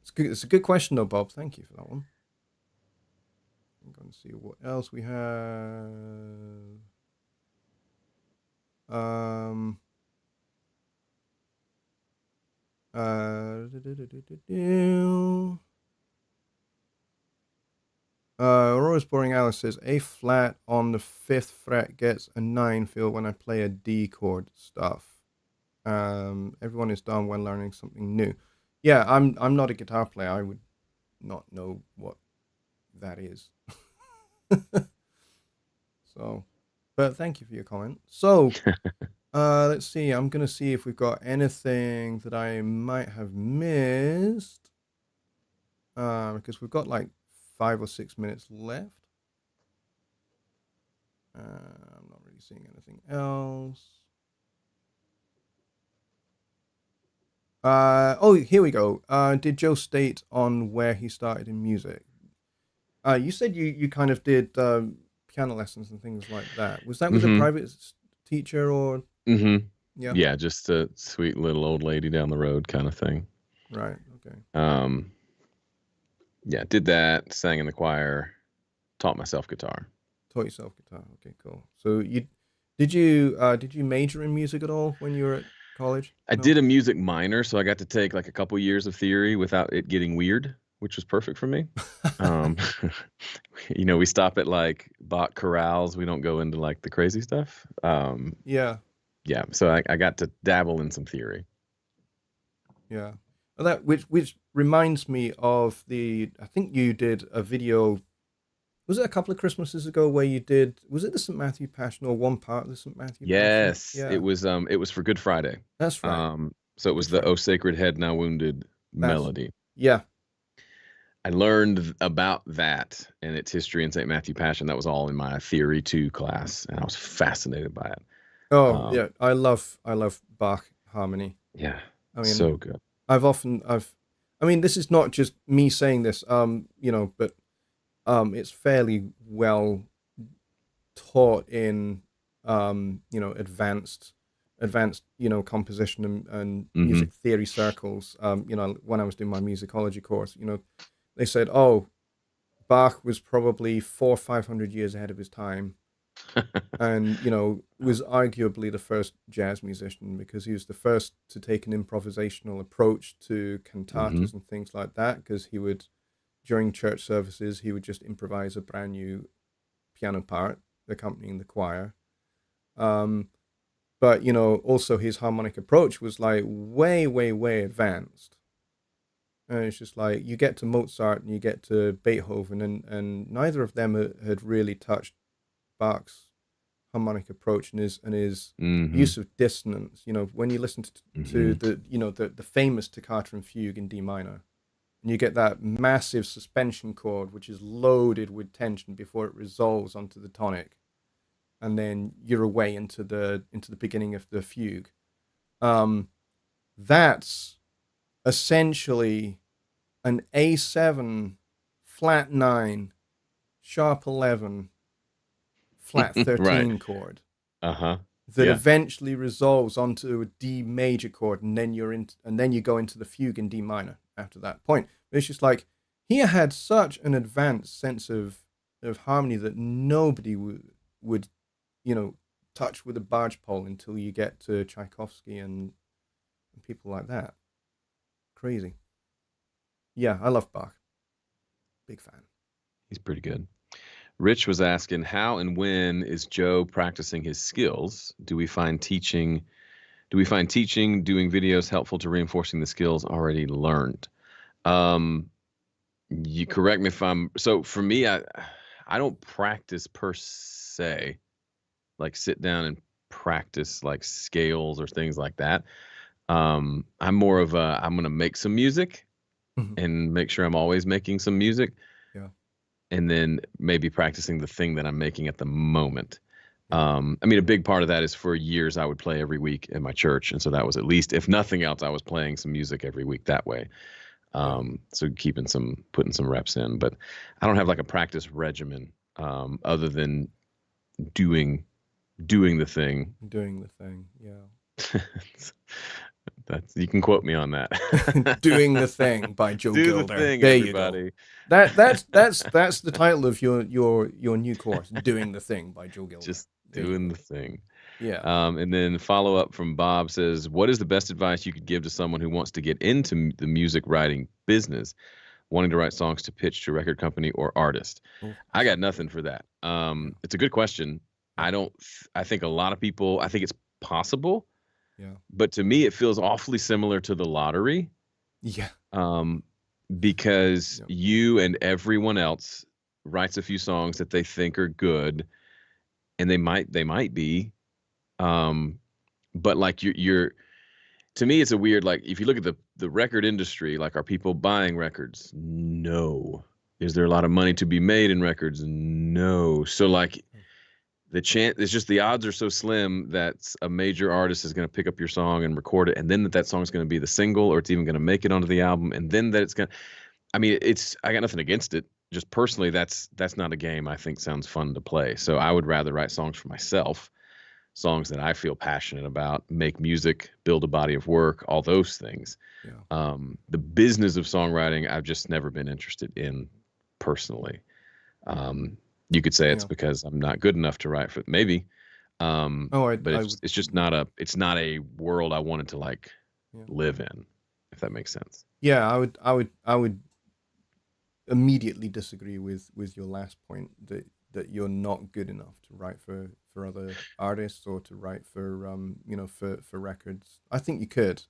it's good. It's a good question though, Bob. Thank you for that one. I'm going to see what else we have. Aurora's Boring Alice says A flat on the 5th fret gets a 9 feel when I play a D chord stuff. Everyone is done when learning something new. Yeah, I'm not a guitar player. I would not know what that is. So, but thank you for your comment. So, let's see. I'm gonna see if we've got anything that I might have missed. Because we've got like 5 or 6 minutes left. I'm not really seeing anything else. Oh, here we go. Did Joe state on where he started in music? You said you kind of did piano lessons and things like that. Was that with a private teacher or? Yeah, just a sweet little old lady down the road kind of thing. Right. Okay. Yeah, did that, sang in the choir, taught myself guitar. Taught yourself guitar. Okay, cool. So did you major in music at all when you were at college? I did a music minor, so I got to take like a couple years of theory without it getting weird, which was perfect for me. We stop at like Bach chorales. We don't go into like the crazy stuff. Yeah. So I got to dabble in some theory. Yeah. Well, that which reminds me of I think you did a video. Was it a couple of Christmases ago where you did? Was it the St. Matthew Passion or one part of the St. Matthew Passion? Yes, yeah. It was for Good Friday. That's right. So it was the "O Sacred Head Now Wounded" melody. Yeah. I learned about that and its history in St. Matthew Passion. That was all in my Theory 2 class, and I was fascinated by it. Oh, yeah. I love Bach harmony. Yeah. I mean, so good. This is not just me saying this, but it's fairly well taught in, advanced, composition and music theory circles. When I was doing my musicology course, they said, oh, Bach was probably 400 or 500 years ahead of his time. And, was arguably the first jazz musician because he was the first to take an improvisational approach to cantatas and things like that, because he would, during church services, he would just improvise a brand new piano part accompanying the choir. But, also his harmonic approach was like way, way, way advanced. And it's just like you get to Mozart and you get to Beethoven, and neither of them had really touched Bach's harmonic approach and his use of dissonance. When you listen to the famous toccata and fugue in D minor, and you get that massive suspension chord which is loaded with tension before it resolves onto the tonic, and then you're away into the beginning of the fugue. That's essentially an A7 flat 9 sharp 11 flat 13 right. chord that eventually resolves onto a D major chord, and then you go into the fugue in D minor after that point. But it's just like he had such an advanced sense of harmony that nobody would touch with a barge pole until you get to Tchaikovsky and people like that. Crazy. Yeah, I love Bach. Big fan. He's pretty good. Rich was asking, how and when is Joe practicing his skills? Do we find teaching doing videos helpful to reinforcing the skills already learned? You correct me if so for me, I don't practice per se, like sit down and practice like scales or things like that. I'm more of I'm going to make some music and make sure I'm always making some music. Yeah. And then maybe practicing the thing that I'm making at the moment. I mean, a big part of that is for years I would play every week in my church. And so that was at least, if nothing else, I was playing some music every week that way. So putting some reps in, but I don't have like a practice regimen, other than doing the thing. Doing the thing. Yeah. You can quote me on that. Doing the Thing by Joe Do Gilder. the thing, there everybody. You go. That's the title of your new course. Doing the Thing by Joe Gilder. Just doing the thing. Yeah. And then follow up from Bob says, what is the best advice you could give to someone who wants to get into the music writing business, wanting to write songs to pitch to a record company or artist? I got nothing for that. It's a good question. I think a lot of people, I think it's possible. Yeah. But to me, it feels awfully similar to the lottery. Yeah. Because you and everyone else writes a few songs that they think are good, and they might be. But like you're to me, it's a weird, like, if you look at the record industry, like, are people buying records? No. Is there a lot of money to be made in records? No. So like it's just the odds are so slim that a major artist is going to pick up your song and record it, and then that song is going to be the single, or it's even going to make it onto the album, and then that it's going to, I mean, I got nothing against it. Just personally, that's not a game I think sounds fun to play. So I would rather write songs for myself, songs that I feel passionate about, make music, build a body of work, all those things. Yeah. The business of songwriting, I've just never been interested in personally. You could say it's because I'm not good enough to write for, maybe. But it's just not a world I wanted to like live in, if that makes sense. Yeah, I would immediately disagree with your last point, that you're not good enough to write for other artists or to write for for records. I think you could.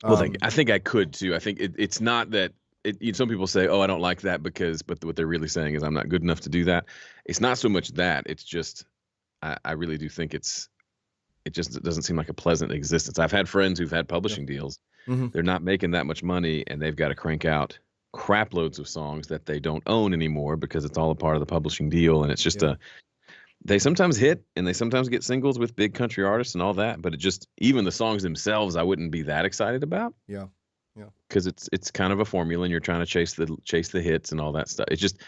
Well, I think I could too. I think it's not that. Some people say, "Oh, I don't like that," but what they're really saying is I'm not good enough to do that. It's not so much that. It's just I really do think it doesn't seem like a pleasant existence. I've had friends who've had publishing deals. Mm-hmm. They're not making that much money, and they've got to crank out crap loads of songs that they don't own anymore because it's all a part of the publishing deal, and it's just they sometimes hit and they sometimes get singles with big country artists and all that, but even the songs themselves I wouldn't be that excited about. Yeah. Because it's kind of a formula, and you're trying to chase the hits and all that stuff. It just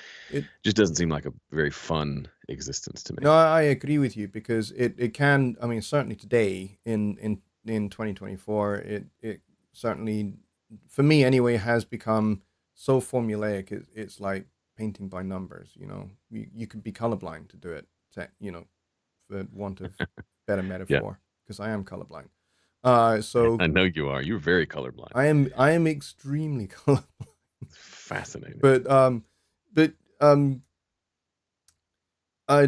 doesn't seem like a very fun existence to me. No, I agree with you, because it can. I mean, certainly today in 2024, it certainly, for me anyway, has become so formulaic. It's like painting by numbers. You could be colorblind to do it. For want of better metaphor, because I am colorblind. So I know you are. You're very colorblind. I am extremely colorblind. Fascinating. But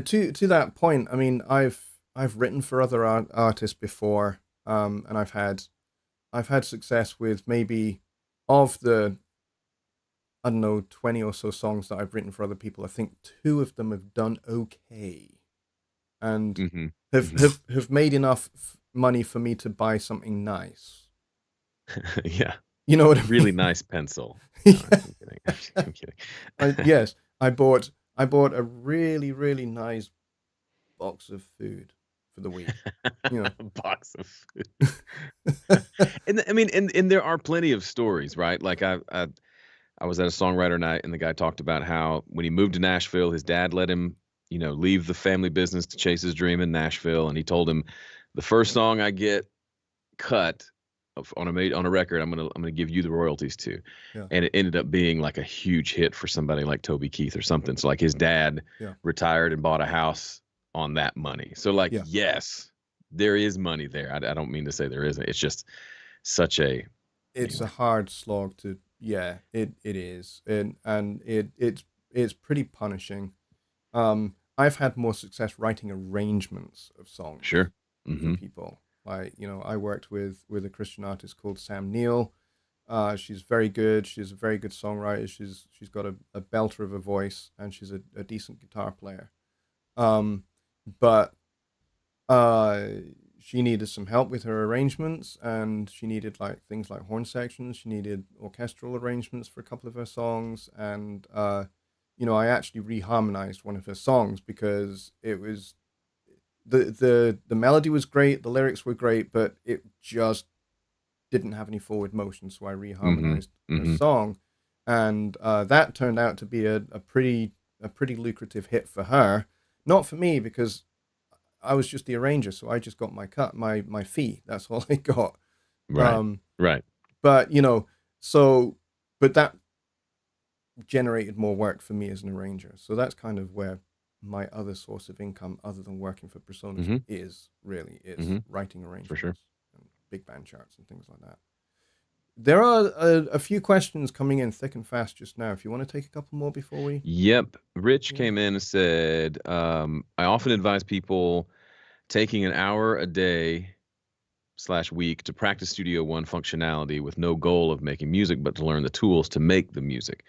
to that point, I mean, I've written for other artists before, and I've had success with maybe, of the, I don't know, 20 or so songs that I've written for other people, I think 2 of them have done okay, and have made enough money for me to buy something nice. Yeah. You know what I mean? Really nice pencil. No, I'm kidding. Yes, I bought a really, really nice box of food for the week. A box of food. And I mean, and there are plenty of stories, right? Like I was at a songwriter night, and the guy talked about how when he moved to Nashville, his dad let him, leave the family business to chase his dream in Nashville, and he told him, the first song I get cut on a record, I'm gonna give you the royalties to. Yeah. And it ended up being like a huge hit for somebody like Toby Keith or something. So like his dad retired and bought a house on that money. So like, Yeah. yes, there is money there. I don't mean to say there isn't. It's just such a It's a anyway. hard slog to, yeah, it is. And it's pretty punishing. I've had more success writing arrangements of songs Sure. for Mm-hmm. people. Like, I worked with a Christian artist called Sam Neill. She's very good. She's a very good songwriter. She's got a belter of a voice, and she's a decent guitar player. Um, but uh, she needed some help with her arrangements, and she needed like things like horn sections. She needed orchestral arrangements for a couple of her songs, and I actually reharmonized one of her songs because it was the melody was great, the lyrics were great, but it just didn't have any forward motion, so I Mm-hmm. reharmonized her Mm-hmm. song, and that turned out to be a pretty lucrative hit for her, not for me because I was just the arranger, so I just got my cut, my fee. That's all I got. Right. Um, Right. but so but that generated more work for me as an arranger. So that's kind of where my other source of income, other than working for personas, Mm-hmm. is Mm-hmm. writing For sure. arrangements and big band charts and things like that. There are a few questions coming in thick and fast just now. If you want to take a couple more before we, Yep. Rich yeah, came in and said, I often advise people taking an hour a day slash week to practice Studio One functionality with no goal of making music, but to learn the tools to make the music.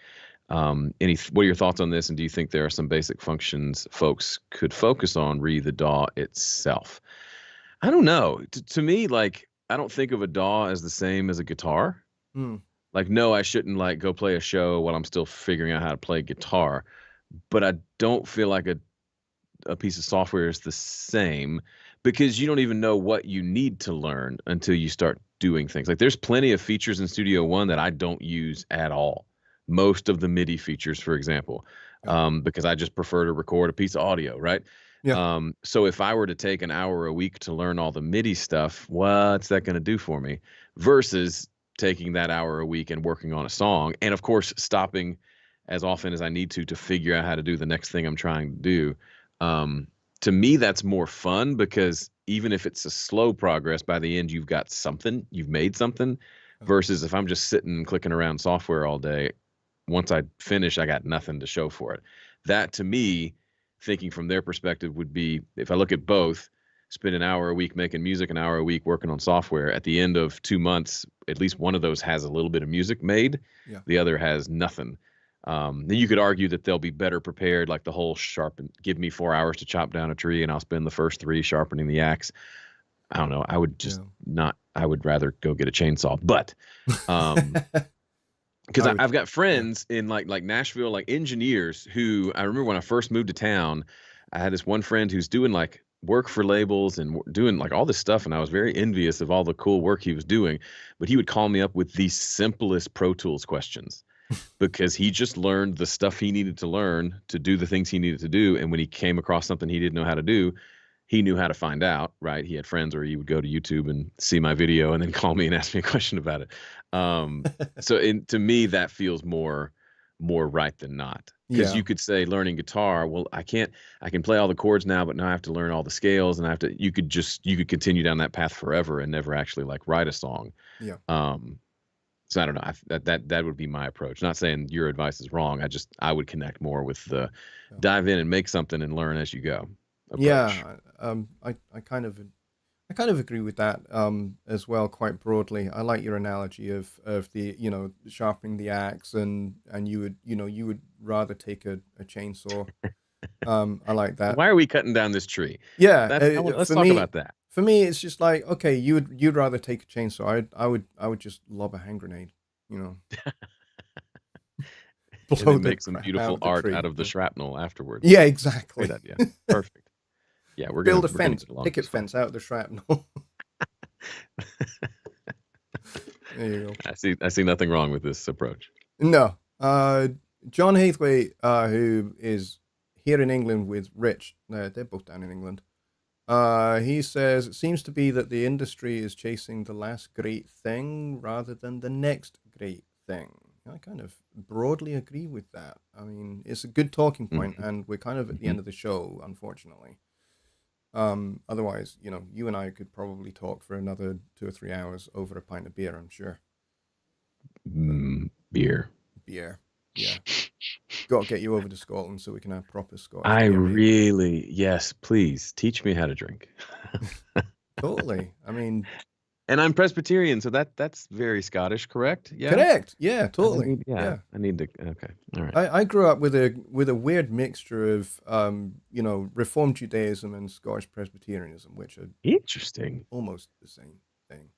What are your thoughts on this? And do you think there are some basic functions folks could focus on re the DAW itself? I don't know. To me, like, I don't think of a DAW as the same as a guitar. hmm, Like, no, I shouldn't like go play a show while I'm still figuring out how to play guitar. But I don't feel like a piece of software is the same because you don't even know what you need to learn until you start doing things. Like there's plenty of features in Studio One that I don't use at all. Most of the MIDI features, for example, yeah, because I just prefer to record a piece of audio, right? yeah, So if I were to take an hour a week to learn all the MIDI stuff, what's that going to do for me? Versus taking that hour a week and working on a song, and of course stopping as often as I need to figure out how to do the next thing I'm trying to do. um, to me that's more fun because even if it's a slow progress, by the end you've got something, you've made something, yeah, versus if I'm just sitting clicking around software all day, once I finish I got nothing to show for it. That to me, thinking from their perspective, would be, if I look at both, spend an hour a week making music, an hour a week working on software, at the end of 2 months at least one of those has a little bit of music made, yeah. the other has nothing. Then you could argue that they'll be better prepared, like the whole sharpen. Give me 4 hours to chop down a tree, and I'll spend the first three sharpening the axe. I don't know. I would just Yeah. not. I would rather go get a chainsaw. But because I would, I've got yeah, friends in like Nashville, like engineers who I remember when I first moved to town. I had this one friend who's doing like work for labels and doing like all this stuff, and I was very envious of all the cool work he was doing. But he would call me up with the simplest Pro Tools questions because he just learned the stuff he needed to learn to do the things he needed to do. And when he came across something he didn't know how to do, he knew how to find out, right? He had friends where he would go to YouTube and see my video and then call me and ask me a question about it. To me, that feels more right than not. Because yeah, you could say learning guitar, well, I can play all the chords now, but now I have to learn all the scales, and you could continue down that path forever and never actually like write a song. yeah, Um, so I don't know. That would be my approach. Not saying your advice is wrong. I would connect more with the yeah. dive in and make something and learn as you go approach. Yeah, I kind of agree with that as well, quite broadly. I like your analogy of the sharpening the axe, and you would rather take a chainsaw. I like that. Why are we cutting down this tree? Yeah, Let's talk about that. for me, it's just like, okay, you'd rather take a chainsaw. I would just lob a hand grenade, you know, And blow then the make some crap out beautiful of the art tree. out of the shrapnel afterwards. Yeah, Great exactly. idea. Perfect. Yeah, Build a we're gonna fence, get along picket just fine. fence out of the shrapnel. There you go. I see nothing wrong with this approach. No. John Hathaway, who is here in England with Rich, they're both down in England. He says it seems to be that the industry is chasing the last great thing rather than the next great thing. I kind of broadly agree with that. I mean, it's a good talking point, Hmm. and we're kind of at the Hmm. end of the show, unfortunately. Otherwise, you and I could probably talk for another 2 or 3 hours over a pint of beer, I'm sure. Beer. Beer. Yeah. Got to get you over to Scotland so we can have proper Scottish I beer, mate. really, yes, please teach me how to drink. Totally. I mean, and I'm Presbyterian, so that's very Scottish, correct? Yeah. Correct. Yeah, totally. Yeah. I need to. Okay. All right. I grew up with a weird mixture of Reformed Judaism and Scottish Presbyterianism, which are interesting, almost the same thing.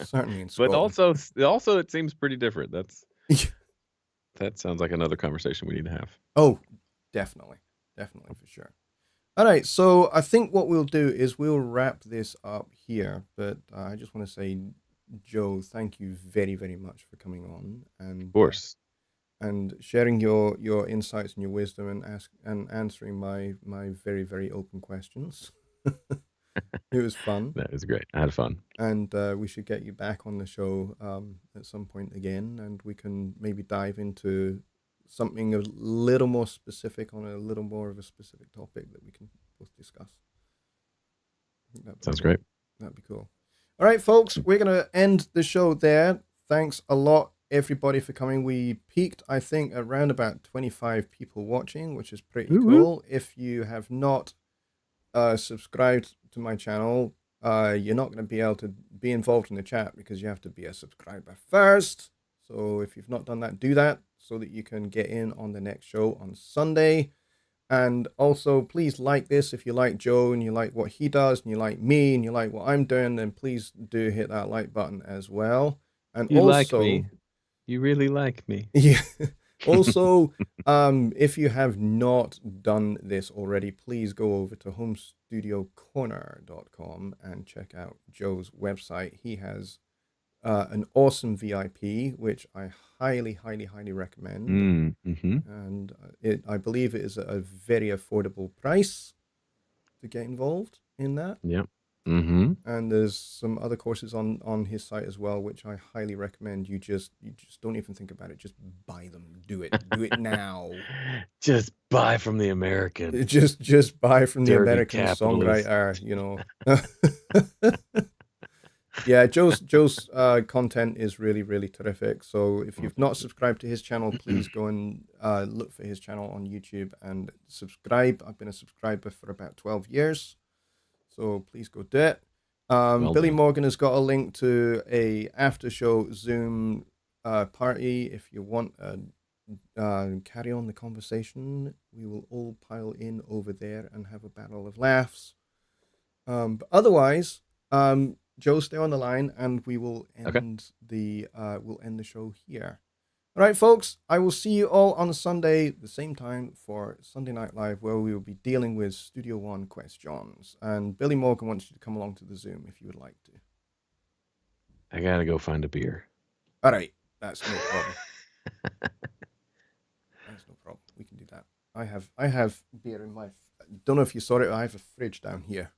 Certainly in Scotland. But also it seems pretty different. That sounds like another conversation we need to have. Oh, definitely for sure. All right, so I think what we'll do is we'll wrap this up here, but I just want to say, Joe, thank you very, very much for coming on, and of course, and sharing your insights and your wisdom and answering my very, very open questions. It was fun. That was great. I had fun. And we should get you back on the show at some point again, and we can maybe dive into something a little more specific on a little more of a specific topic that we can both discuss. Sounds great. That'd be cool. All right, folks, we're going to end the show there. Thanks a lot, everybody, for coming. We peaked, I think, around about 25 people watching, which is pretty cool. If you have not subscribed to my channel, you're not going to be able to be involved in the chat because you have to be a subscriber first. So if you've not done that, do that so that you can get in on the next show on Sunday. And also, please like this. If you like Joe and you like what he does and you like me and you like what I'm doing, then please do hit that like button as well. And you also, like me. You really like me. Yeah. Also, if you have not done this already, please go over to homestudiocorner.com and check out Joe's website. He has an awesome VIP, which I highly, highly, highly recommend. And I believe it is a very affordable price to get involved in that. Yep. And there's some other courses on his site as well, which I highly recommend. You just don't even think about it. Just buy them. Do it now. Just buy from the American. Just buy from the American capitalist songwriter. Yeah, Joe's content is really, really terrific. So if you've not subscribed to his channel, please go and look for his channel on YouTube and subscribe. I've been a subscriber for about 12 years. So please go do it. Billy Morgan has got a link to a after show Zoom party. If you want to carry on the conversation, we will all pile in over there and have a battle of laughs. But otherwise, Joe, stay on the line, and we will end the show here. All right, folks, I will see you all on Sunday, the same time for Sunday Night Live, where we will be dealing with Studio One questions. And Billy Morgan wants you to come along to the Zoom if you would like to. I gotta go find a beer. All right, that's no problem. That's no problem. We can do that. I have beer in my. Don't know if you saw it. I have a fridge down here.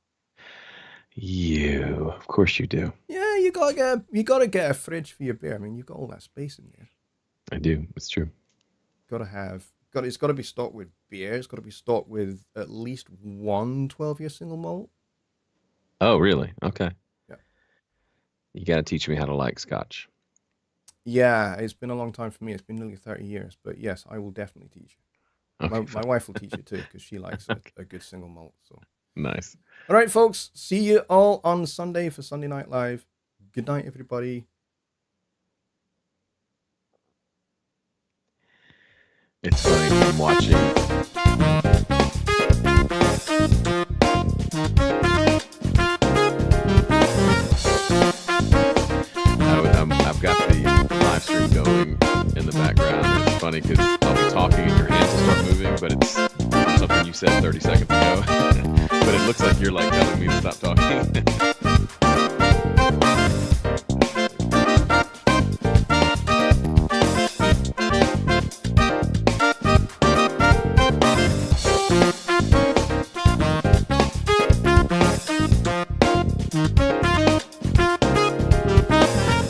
Of course you do. Yeah, you gotta get a fridge for your beer. I mean, you've got all that space in here. I do. It's true. It's got to be stocked with beer. It's got to be stocked with at least one 12-year single malt. Oh, really? Okay. Yeah. You got to teach me how to like scotch. Yeah, it's been a long time for me. It's been nearly 30 years. But yes, I will definitely teach you. Okay, my wife will teach you too, because she likes a good single malt. So nice. All right, folks. See you all on Sunday for Sunday Night Live. Good night, everybody. It's funny, I'm watching. I've got the live stream going in the background. It's funny because I'll be talking and your hands will start moving, but it's something you said 30 seconds ago. But it looks like you're like telling me to stop talking.